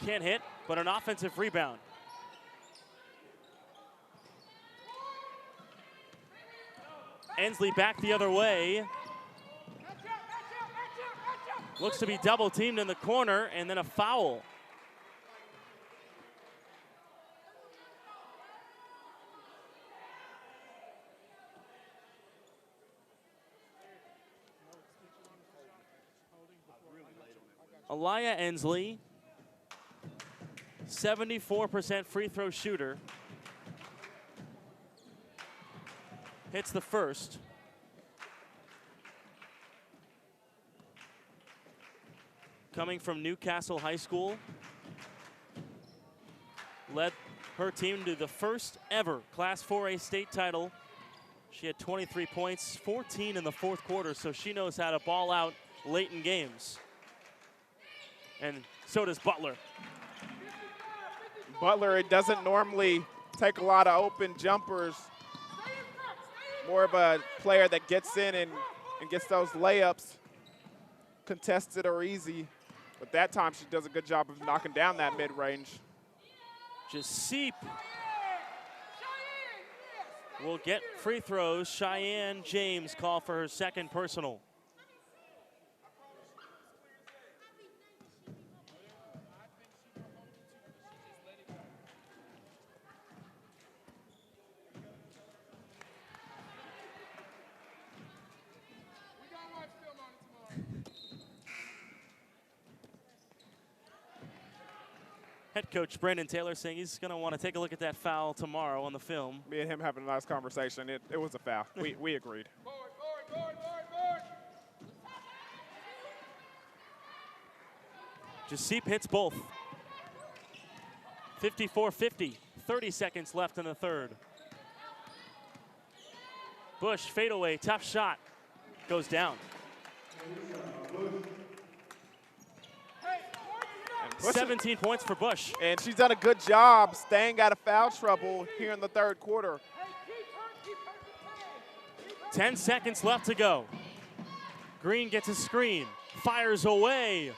Can't hit, but an offensive rebound. Ensley back the other way. Looks to be double teamed in the corner, and then a foul. Aliyah Ensley, 74% free throw shooter, hits the first. Coming from Newcastle High School, led her team to the first ever Class 4A state title. She had 23 points, 14 in the fourth quarter, so she knows how to ball out late in games. And so does Butler. Butler, it doesn't normally take a lot of open jumpers. More of a player that gets in and gets those layups contested or easy. But that time she does a good job of knocking down that mid-range. Jaseep will get free throws. Cheyenne James call for her second personal. Head coach Brandon Taylor saying he's going to want to take a look at that foul tomorrow on the film. Me and him having a nice conversation. It was a foul. We agreed. Jaseep hits both. 54-50, 30 seconds left in the third. Bush fadeaway, tough shot, goes down. 17 points for Bush. And she's done a good job staying out of foul trouble here in the third quarter. 10 seconds left to go. Green gets a screen, fires away.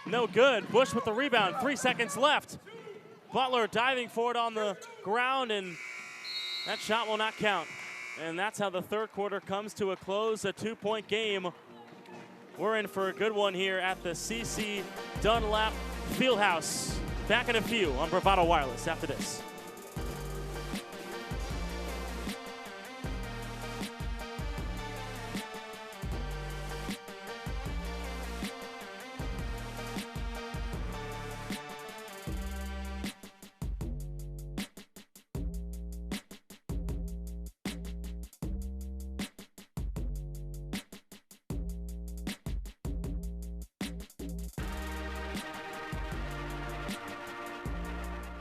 No good. Bush with the rebound, 3 seconds left. Butler diving for it on the ground, and that shot will not count. And that's how the third quarter comes to a close, a 2-point game. We're in for a good one here at the CC Dunlap Fieldhouse. Back in a few on Bravado Wireless after this.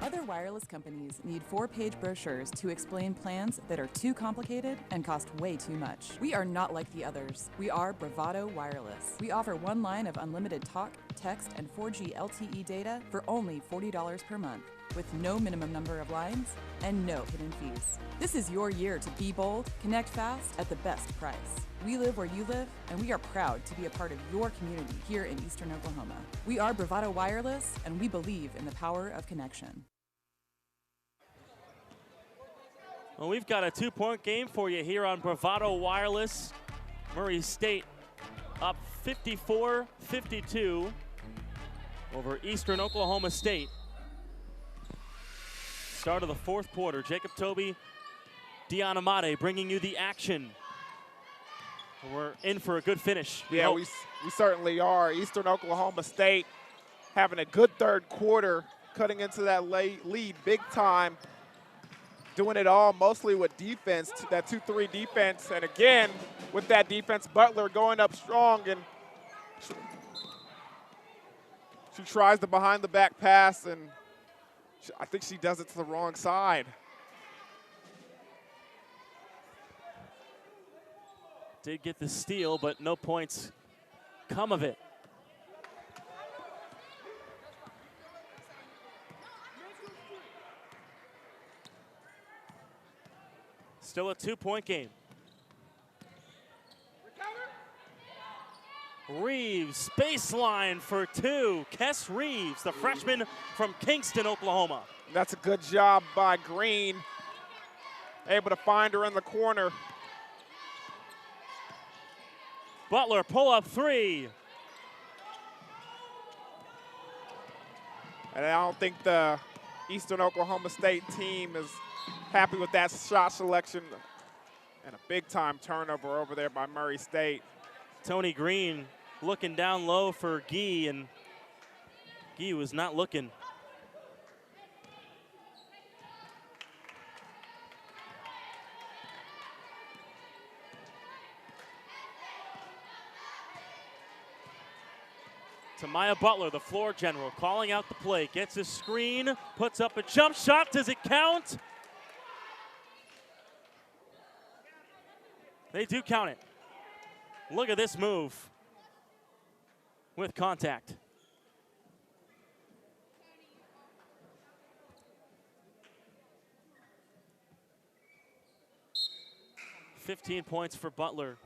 Other wireless companies need 4-page brochures to explain plans that are too complicated and cost way too much. We are not like the others. We are Bravado Wireless. We offer one line of unlimited talk, text, and 4G LTE data for only $40 per month, with no minimum number of lines and no hidden fees. This is your year to be bold, connect fast at the best price. We live where you live, and we are proud to be a part of your community here in Eastern Oklahoma. We are Bravado Wireless, and we believe in the power of connection. Well, we've got a 2-point game for you here on Bravado Wireless. Murray State up 54-52 over Eastern Oklahoma State. Start of the fourth quarter. Jacob Toby Dianamade bringing you the action. We're in for a good finish. Yeah, we certainly are. Eastern Oklahoma State having a good third quarter, cutting into that lead big time, doing it all mostly with defense, that 2-3 defense. And again, with that defense, Butler going up strong, and she tries the behind-the-back pass, and I think she does it to the wrong side. Did get the steal, but no points come of it. Still a 2-point game. Reeves, baseline for two. Kess Reeves, the freshman from Kingston, Oklahoma. That's a good job by Green. Able to find her in the corner. Butler, pull up three. And I don't think the Eastern Oklahoma State team is happy with that shot selection. And a big-time turnover over there by Murray State. Tony Green looking down low for Guy, and Guy was not looking. Tamaya Butler, the floor general, calling out the play. Gets a screen, puts up a jump shot. Does it count? They do count it. Look at this move with contact. $15 points for Butler.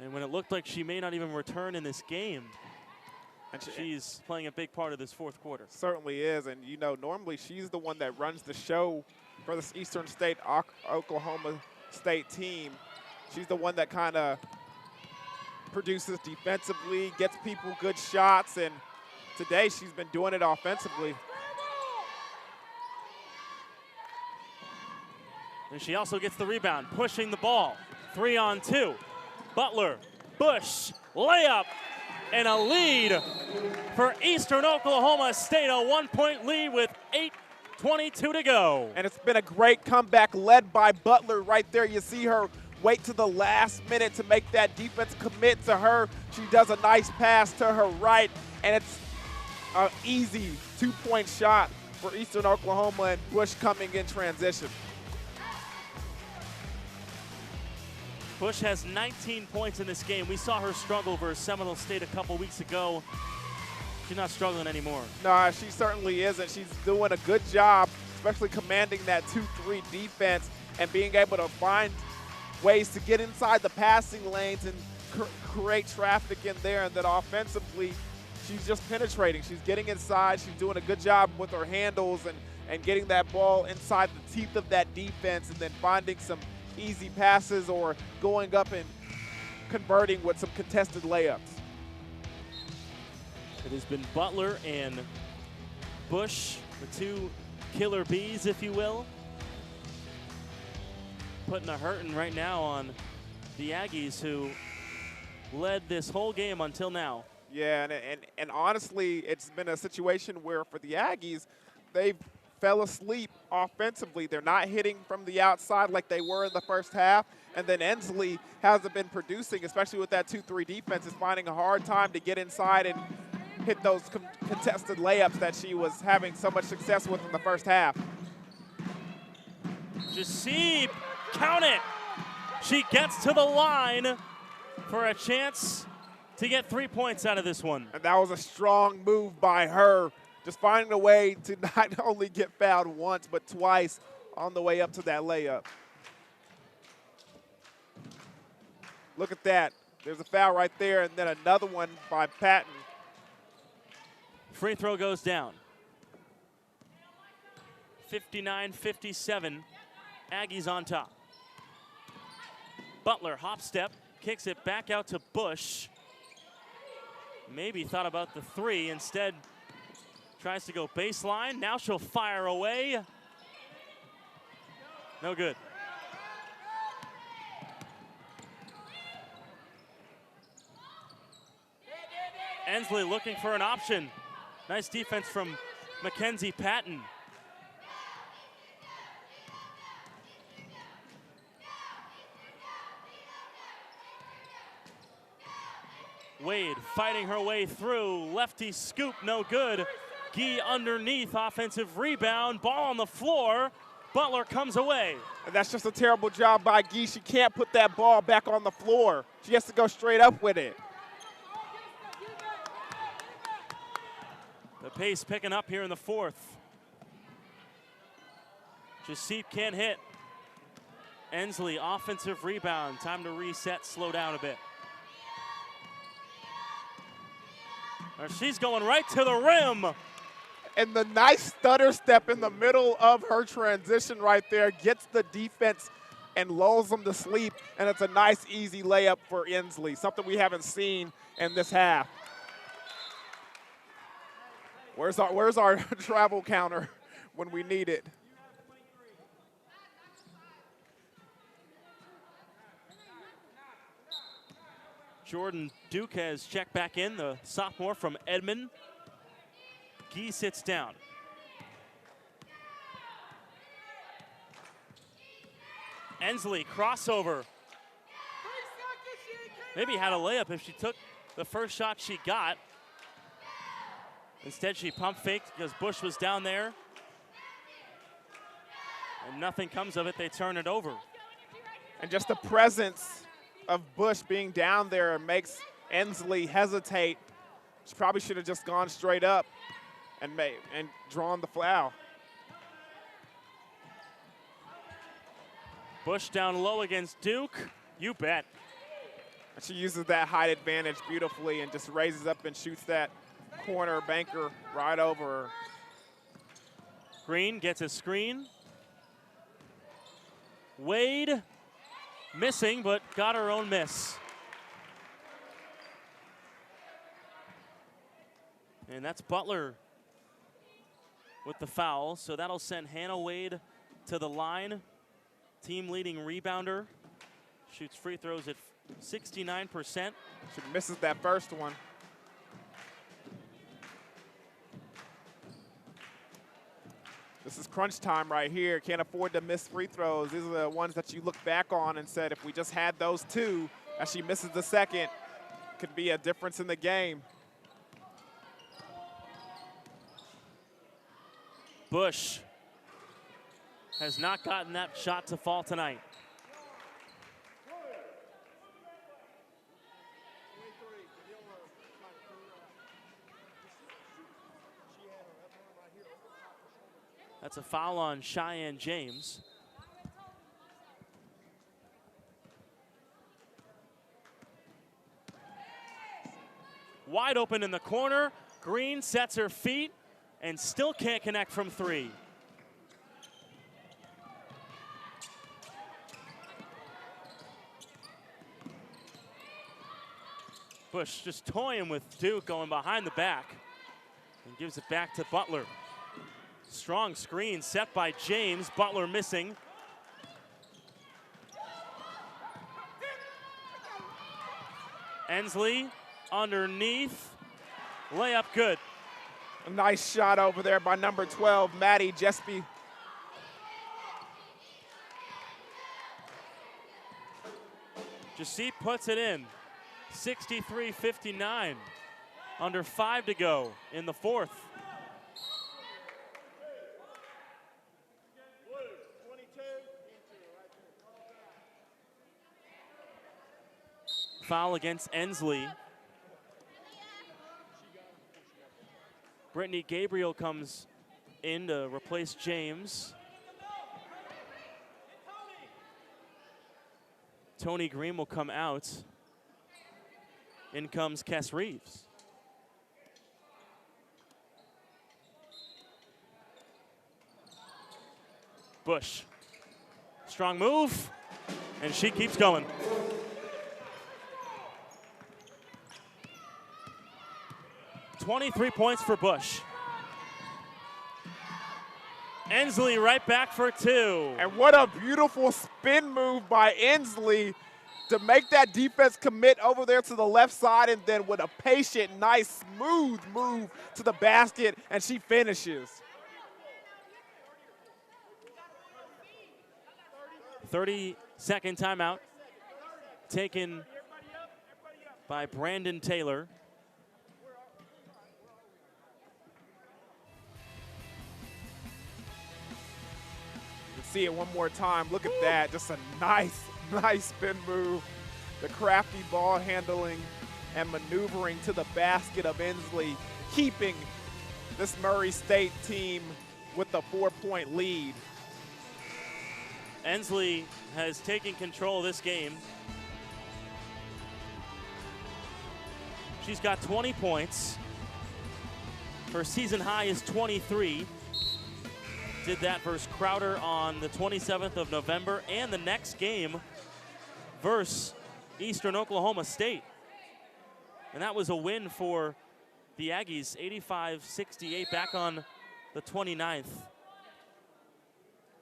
And when it looked like she may not even return in this game, and she's playing a big part of this fourth quarter. Certainly is, and you know, normally she's the one that runs the show for this Eastern State Oklahoma State team. She's the one that kind of produces defensively, gets people good shots, and today she's been doing it offensively. And she also gets the rebound, pushing the ball. 3-on-2. Butler, Bush, layup, and a lead for Eastern Oklahoma State. A 1-point lead with 8:22 to go. And it's been a great comeback led by Butler right there. You see her wait to the last minute to make that defense commit to her. She does a nice pass to her right, and it's an easy 2-point shot for Eastern Oklahoma, and Bush coming in transition. Bush has 19 points in this game. We saw her struggle versus Seminole State a couple weeks ago. She's not struggling anymore. No, she certainly isn't. She's doing a good job, especially commanding that 2-3 defense and being able to find ways to get inside the passing lanes and create traffic in there. And then offensively, she's just penetrating. She's getting inside. She's doing a good job with her handles and getting that ball inside the teeth of that defense, and then finding some easy passes or going up and converting with some contested layups. It has been Butler and Bush, the two killer bees, if you will, putting a hurting right now on the Aggies, who led this whole game until now. Yeah, and honestly, it's been a situation where for the Aggies, they've fell asleep offensively. They're not hitting from the outside like they were in the first half. And then Ensley hasn't been producing, especially with that 2-3 defense, is finding a hard time to get inside and hit those contested layups that she was having so much success with in the first half. Jasib, count it. She gets to the line for a chance to get 3 points out of this one. And that was a strong move by her, just finding a way to not only get fouled once, but twice on the way up to that layup. Look at that. There's a foul right there, and then another one by Patton. Free throw goes down. 59-57, Aggies on top. Butler, hop step, kicks it back out to Bush. Maybe thought about the three, instead Tries to go baseline. Now she'll fire away. No good. Ensley looking for an option. Nice defense from Mackenzie Patton. Wade fighting her way through. Lefty scoop, no good. Gee underneath, offensive rebound. Ball on the floor. Butler comes away. And that's just a terrible job by Gee. She can't put that ball back on the floor. She has to go straight up with it. The pace picking up here in the fourth. Jasip can't hit. Ensley, offensive rebound. Time to reset, slow down a bit. She's going right to the rim. And the nice stutter step in the middle of her transition right there gets the defense and lulls them to sleep. And it's a nice, easy layup for Ensley, something we haven't seen in this half. Where's our travel counter when we need it? Jordan Duke has checked back in, the sophomore from Edmond. Gee sits down. Ensley, crossover. Maybe had a layup if she took the first shot she got. Instead, she pump faked because Bush was down there. And nothing comes of it. They turn it over. And just the presence of Bush being down there makes Ensley hesitate. She probably should have just gone straight up and drawn the foul. Bush down low against Duke. You bet. And she uses that height advantage beautifully and just raises up and shoots that corner banker right over her. Green gets a screen. Wade missing, but got her own miss. And that's Butler with the foul, so that'll send Hannah Wade to the line. Team leading rebounder. Shoots free throws at 69%. She misses that first one. This is crunch time right here. Can't afford to miss free throws. These are the ones that you look back on and said, if we just had those two, as she misses the second, could be a difference in the game. Bush has not gotten that shot to fall tonight. That's a foul on Cheyenne James. Wide open in the corner. Green sets her feet and still can't connect from three. Bush just toying with Duke, going behind the back and gives it back to Butler. Strong screen set by James. Butler missing. Ensley underneath. Layup good. A nice shot over there by number 12, Maddie Jespi. Jasip puts it in. 63-59. Under 5 to go in the fourth. Foul against Ensley. Brittany Gabriel comes in to replace James. Tony Green will come out. In comes Kess Reeves. Bush. Strong move, and she keeps going. .23 points for Bush. Ensley right back for 2. And what a beautiful spin move by Ensley to make that defense commit over there to the left side, and then with a patient, nice, smooth move to the basket, and she finishes. 30-second timeout taken by Brandon Taylor. See it one more time. Look at that. Just a nice spin move. The crafty ball handling and maneuvering to the basket of Ensley, keeping this Murray State team with a 4-point lead. Ensley has taken control of this game. She's got 20 points. Her season high is 23. Did that versus Crowder on the 27th of November, and the next game versus Eastern Oklahoma State. And that was a win for the Aggies, 85-68 back on the 29th.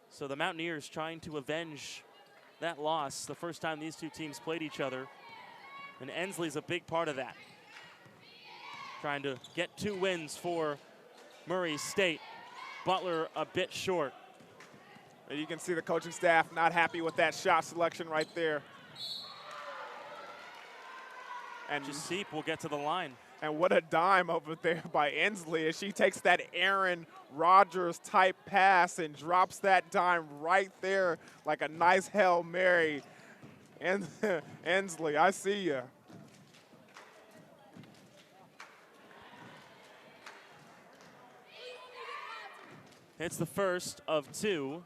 So the Mountaineers trying to avenge that loss the first time these two teams played each other. And Ensley's a big part of that. Trying to get 2 wins for Murray State. Butler a bit short. And you can see the coaching staff not happy with that shot selection right there. And Jasip will get to the line. And what a dime over there by Ensley as she takes that Aaron Rodgers type pass and drops that dime right there like a nice Hail Mary. And Ensley, I see you. It's the first of 2.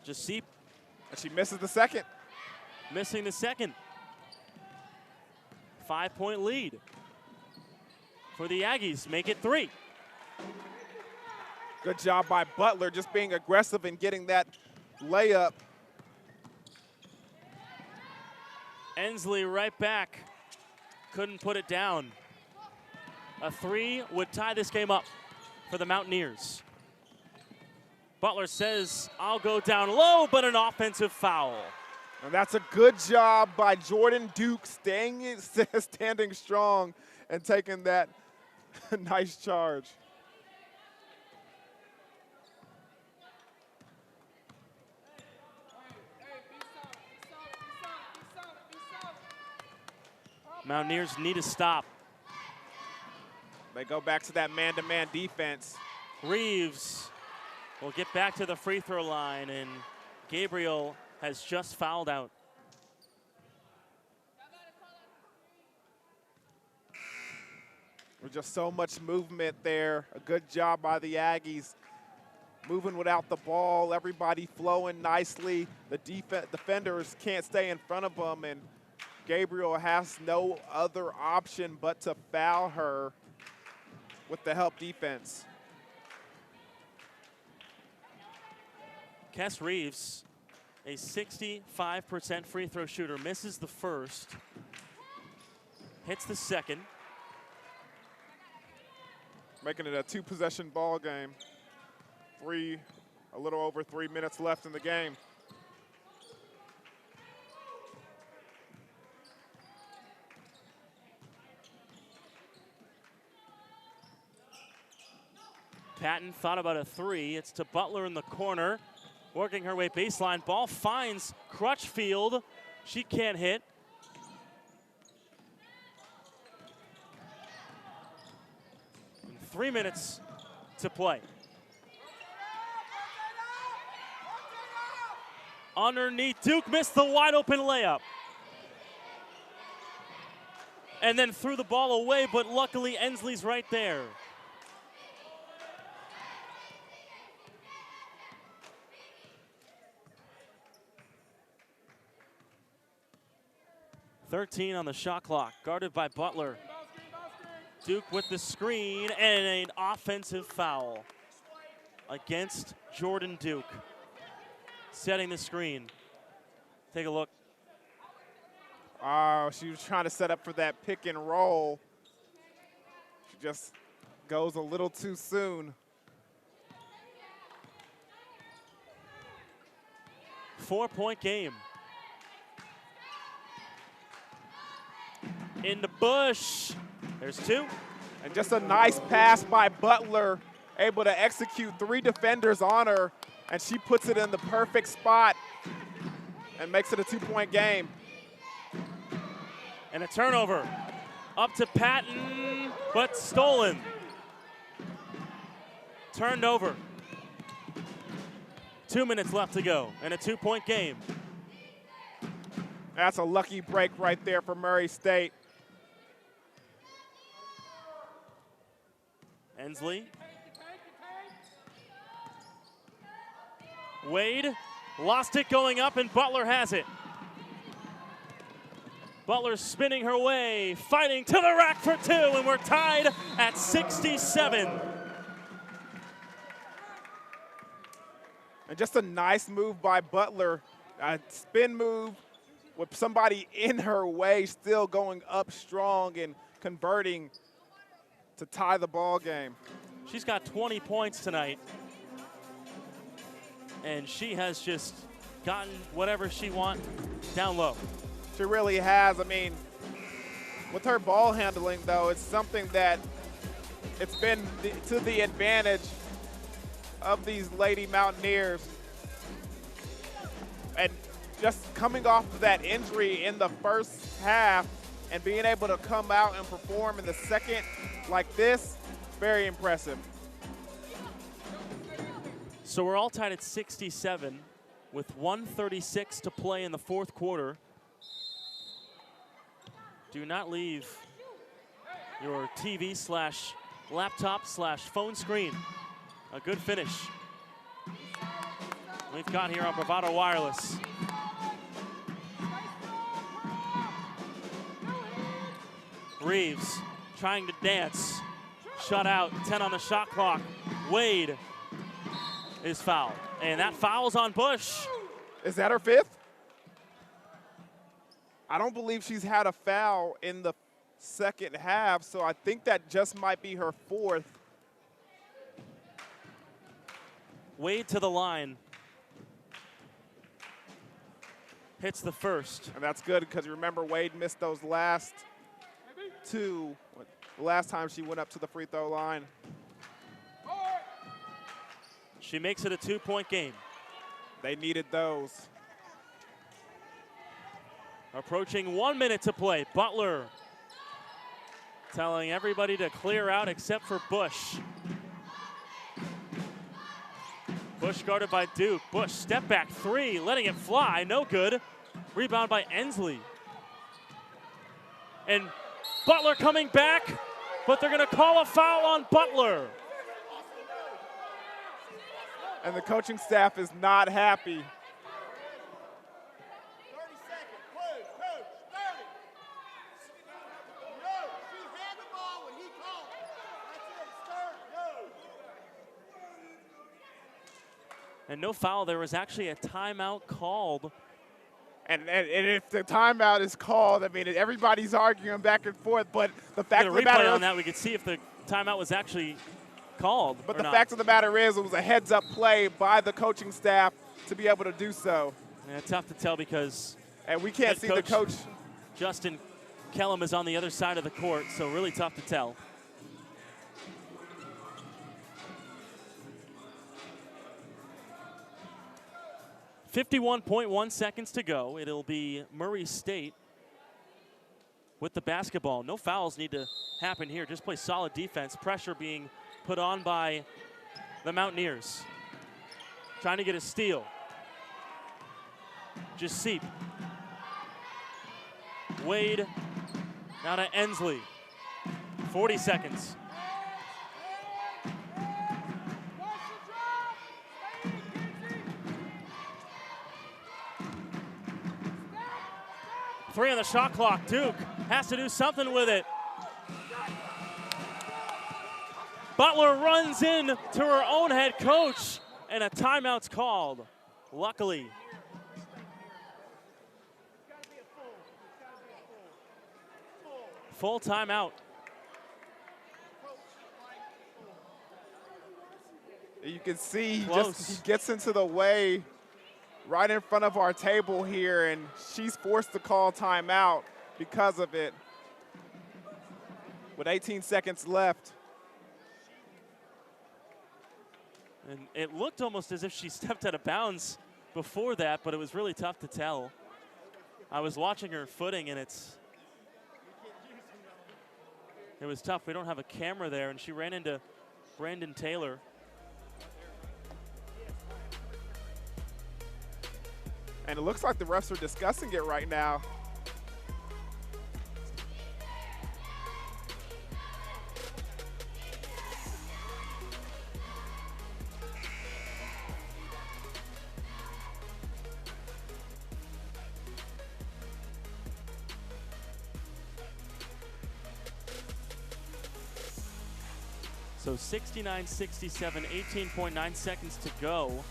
Jasip And she misses the second. missing the second. 5-point lead for the Aggies. Make it 3. Good job by Butler just being aggressive and getting that layup. Ensley right back. Couldn't put it down. A 3 would tie this game up for the Mountaineers. Butler says, I'll go down low, but an offensive foul. And that's a good job by Jordan Duke standing strong and taking that nice charge. Mountaineers need a stop. They go back to that man-to-man defense. Reeves will get back to the free throw line, and Gabriel has just fouled out. There's just so much movement there. A good job by the Aggies. Moving without the ball, everybody flowing nicely. The defenders can't stay in front of them, and Gabriel has no other option but to foul her with the help defense. Kess Reeves, a 65% free throw shooter, misses the first, hits the second. Making it a 2-possession ball game. A little over 3 minutes left in the game. Patton thought about a 3. It's to Butler in the corner, working her way baseline. Ball finds Crutchfield. She can't hit. And 3 minutes to play. Underneath, Duke missed the wide open layup. And then threw the ball away, but luckily Ensley's right there. .13 on the shot clock, guarded by Butler. Duke with the screen and an offensive foul against Jordan Duke. Setting the screen. Take a look. Oh, she was trying to set up for that pick and roll. She just goes a little too soon. 4-point game. In the bush. There's 2. And just a nice pass by Butler, able to execute 3 defenders on her, and she puts it in the perfect spot and makes it a 2-point game. And a turnover. Up to Patton, but stolen. Turned over. 2 minutes left to go, and a 2-point game. That's a lucky break right there for Murray State. Ensley. Wade lost it going up, and Butler has it. Butler spinning her way, fighting to the rack for 2, and we're tied at 67. And just a nice move by Butler. A spin move with somebody in her way, still going up strong and converting to tie the ball game. She's got 20 points tonight. And she has just gotten whatever she wants down low. She really has. I mean, with her ball handling, though, it's something that it's been to the advantage of these Lady Mountaineers. And just coming off of that injury in the first half and being able to come out and perform in the second like this, very impressive. So we're all tied at 67 with 1:36 to play in the 4th quarter. Do not leave your TV/laptop/phone screen. A good finish we've got here on Bravado Wireless. Reeves trying to dance. Shut out, 10 on the shot clock. Wade is fouled, and that foul's on Bush. Is that her 5th? I don't believe she's had a foul in the second half, so I think that just might be her 4th. Wade to the line. Hits the first. And that's good because remember Wade missed those last 2. The last time she went up to the free throw line. She makes it a 2-point game. They needed those. Approaching 1 minute to play. Butler telling everybody to clear out except for Bush. Bush guarded by Duke. Bush step back 3, letting it fly, no good. Rebound by Ensley. And Butler coming back, but they're gonna call a foul on Butler. And the coaching staff is not happy. 30 seconds. Coach, 30. No, she had the ball when he called it. That's it, start, go. And no foul, there was actually a timeout called. And if the timeout is called, I mean, everybody's arguing back and forth, but the fact of the matter on is, that, we could see if the timeout was actually called. but the fact of the matter is, it was a heads-up play by the coaching staff to be able to do so. Yeah, tough to tell because And we can't see the coach. Justin Kellum is on the other side of the court, so really tough to tell. .1 seconds to go. It'll be Murray State with the basketball. No fouls need to happen here. Just play solid defense. Pressure being put on by the Mountaineers. Trying to get a steal. Jasip. Wade now to Ensley. 40 seconds. Three on the shot clock. Duke has to do something with it. Butler runs in to her own head coach, and a timeout's called. Luckily. full timeout. You can see he Close. gets into the way right in front of our table here, and she's forced to call timeout because of it. With 18 seconds left. And it looked almost as if she stepped out of bounds before that, but it was really tough to tell. I was watching her footing, and it was tough. We don't have a camera there, and she ran into Brandon Taylor. And it looks like the refs are discussing it right now. So 69-67, 18.9 seconds to go.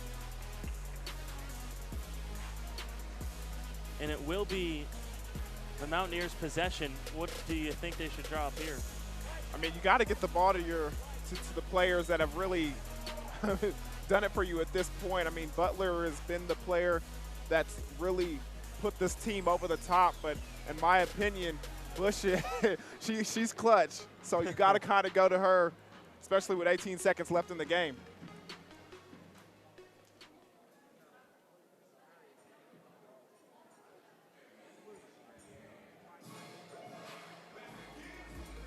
And it will be the Mountaineers' possession. What do you think they should draw up here? I mean, you got to get the ball to the players that have really done it for you at this point. I mean, Butler has been the player that's really put this team over the top, but in my opinion, Bush, she's clutch. So you got to kind of go to her, especially with 18 seconds left in the game.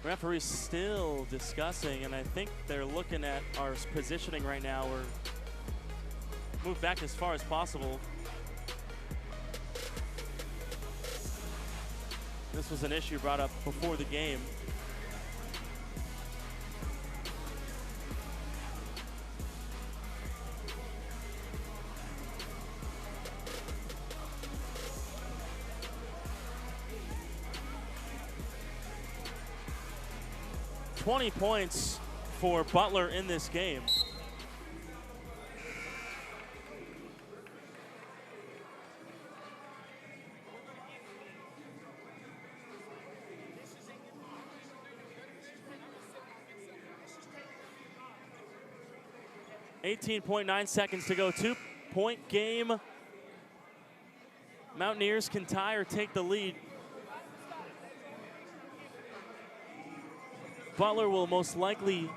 Referee's still discussing, and I think they're looking at our positioning right now. We're moved back as far as possible. This was an issue brought up before the game. $20 points for Butler in this game. .9 seconds to go. 2-point game. Mountaineers can tie or take the lead. Butler will most likely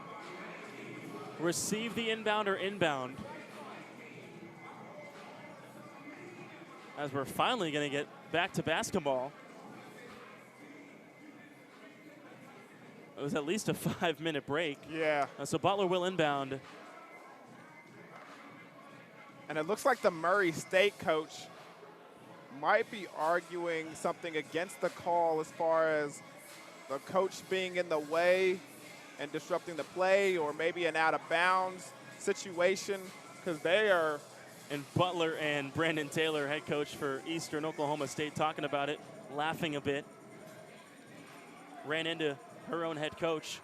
receive the inbound or inbound. As we're finally going to get back to basketball. It was at least a 5-minute break. Yeah. So Butler will inbound. And it looks like the Murray State coach might be arguing something against the call as far as the coach being in the way and disrupting the play, or maybe an out-of-bounds situation, because they are. And Butler and Brandon Taylor, head coach for Eastern Oklahoma State, talking about it, laughing a bit. Ran into her own head coach.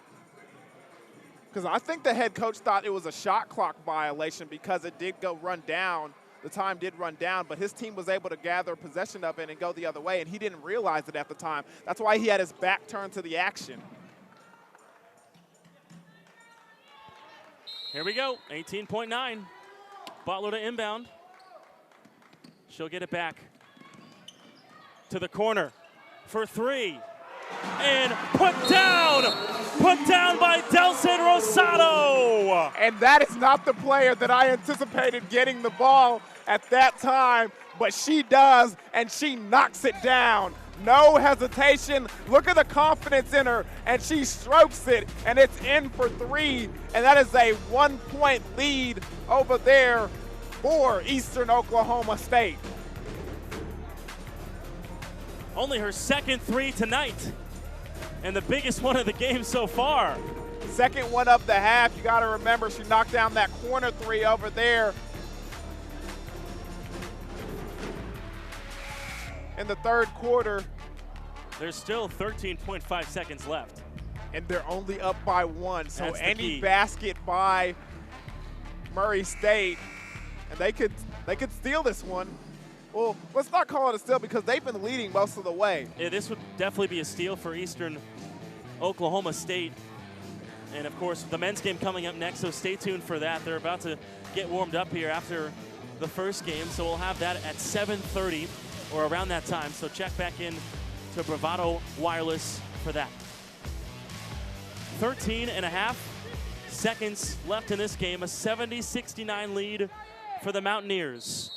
Because I think the head coach thought it was a shot clock violation because it did go run down. The time did run down, but his team was able to gather possession of it and go the other way, and he didn't realize it at the time. That's why he had his back turned to the action. Here we go, 18.9. Butler to inbound. She'll get it back to the corner for three. And put down by Delson Rosado. And that is not the player that I anticipated getting the ball at that time, but she does, and she knocks it down. No hesitation. Look at the confidence in her, and she strokes it, and it's in for three, and that is a 1-point lead over there for Eastern Oklahoma State. Only her second three tonight, and the biggest one of the game so far. Second one of the half. You got to remember she knocked down that corner three over there in the third quarter. There's still 13.5 seconds left. And they're only up by one. So That's the any key. basket by Murray State, and they could steal this one. Well, let's not call it a steal because they've been leading most of the way. Yeah, this would definitely be a steal for Eastern Oklahoma State. And of course, the men's game coming up next, so stay tuned for that. They're about to get warmed up here after the first game, so we'll have that at 7:30 or around that time. So check back in to Bravado Wireless for that. 13.5 seconds left in this game, a 70-69 lead for the Mountaineers.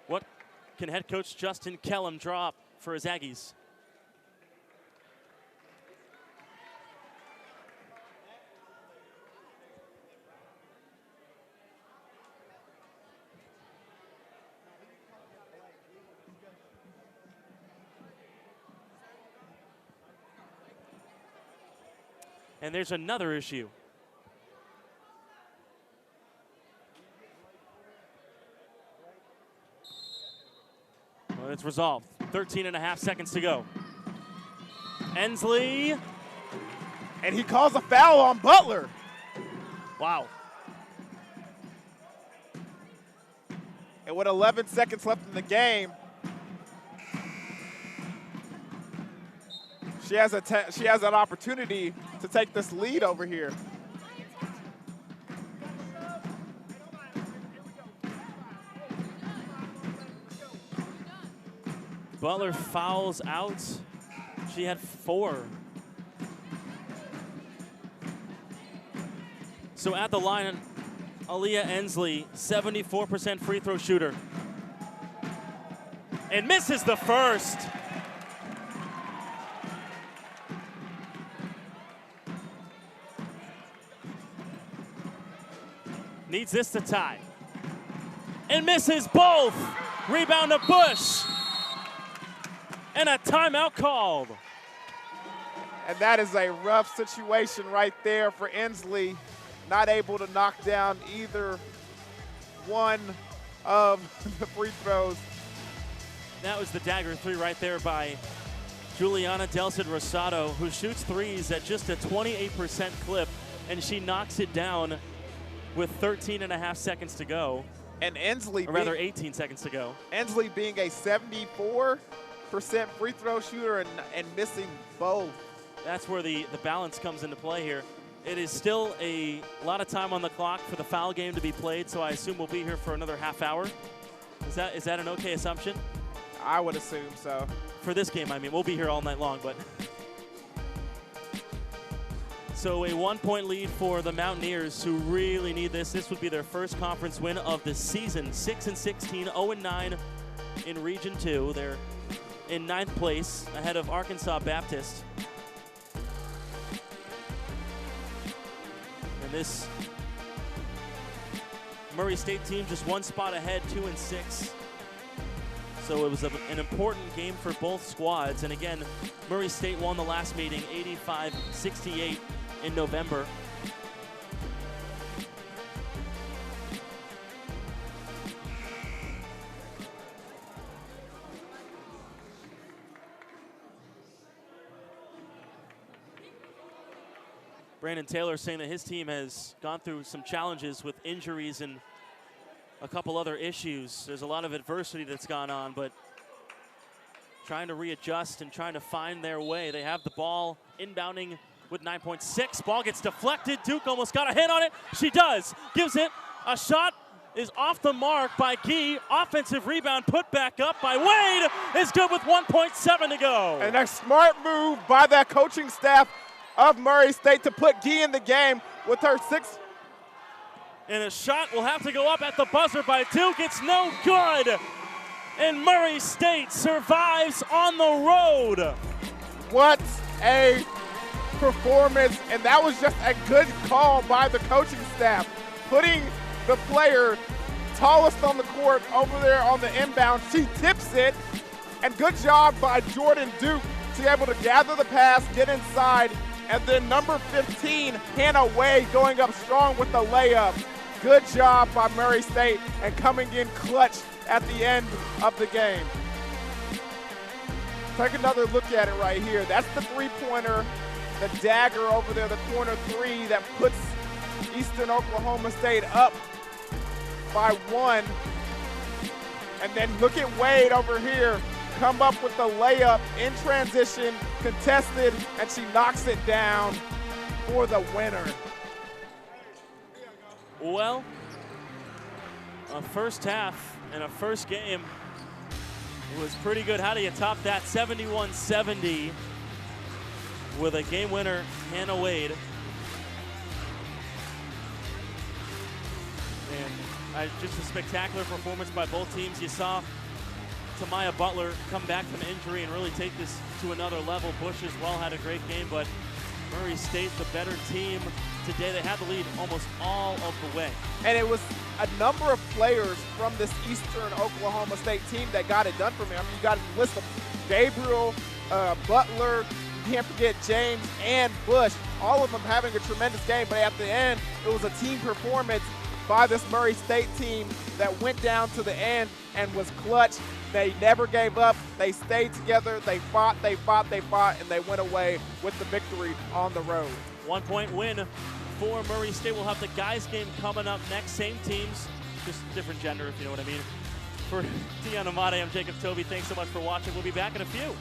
What can head coach Justin Kellum draw up for his Aggies? And there's another issue. Well, it's resolved. 13.5 seconds to go. Ensley. And he calls a foul on Butler. Wow. And with 11 seconds left in the game, she has an opportunity to take this lead over here. Butler fouls out. She had 4. So at the line, Aaliyah Ensley, 74% free throw shooter. And misses the first. Needs this to tie. And misses both. Rebound to Bush. And a timeout called. And that is a rough situation right there for Ensley. Not able to knock down either one of the free throws. That was the dagger 3 right there by Juliana Delcid Rosado, who shoots threes at just a 28% clip, and she knocks it down with 13.5 seconds to go. And Ensley, or rather 18 seconds to go. Ensley being a 74% free throw shooter and missing both. That's where the balance comes into play here. It is still a lot of time on the clock for the foul game to be played, so I assume we'll be here for another half hour. Is that an okay assumption? I would assume so. For this game, I mean, we'll be here all night long, but. So a 1-point lead for the Mountaineers, who really need this. This would be their first conference win of the season. 6-16, 0-9 in Region 2. They're in 9th place ahead of Arkansas Baptist. And this Murray State team just 1 spot ahead, 2-6. So it was an important game for both squads. And again, Murray State won the last meeting 85-68 in November. Brandon Taylor saying that his team has gone through some challenges with injuries and a couple other issues. There's a lot of adversity that's gone on, but trying to readjust and trying to find their way. They have the ball inbounding with 9.6. Ball gets deflected. Duke almost got a hit on it. She does. Gives it. A shot is off the mark by Gee. Offensive rebound put back up by Wade is good with 1.7 to go. And a smart move by that coaching staff of Murray State to put Gee in the game with her 6. And a shot will have to go up at the buzzer by Duke. It's no good. And Murray State survives on the road. What a performance. And that was just a good call by the coaching staff. Putting the player tallest on the court over there on the inbound. She tips it. And good job by Jordan Duke to be able to gather the pass, get inside. And then number 15, Hannah Wade, going up strong with the layup. Good job by Murray State and coming in clutch at the end of the game. Take another look at it right here. That's the three-pointer, the dagger over there, the corner 3 that puts Eastern Oklahoma State up by 1. And then look at Wade over here come up with the layup in transition, contested, and she knocks it down for the winner. Well, a first half and a first game was pretty good. How do you top that? 71-70 with a game winner, Hannah Wade. And just a spectacular performance by both teams. You saw Tamaya Butler come back from injury and really take this to another level. Bush as well had a great game, but Murray State, the better team today. They had the lead almost all of the way. And it was a number of players from this Eastern Oklahoma State team that got it done for me. I mean, you got a list of Gabriel, Butler, you can't forget James and Bush, all of them having a tremendous game, but at the end, it was a team performance by this Murray State team that went down to the end and was clutch. They never gave up. They stayed together. They fought, and they went away with the victory on the road. 1 point win for Murray State. We'll have the guys game coming up next. Same teams, just different gender, if you know what I mean. For Deanna Amade, I'm Jacob Toby. Thanks so much for watching. We'll be back in a few.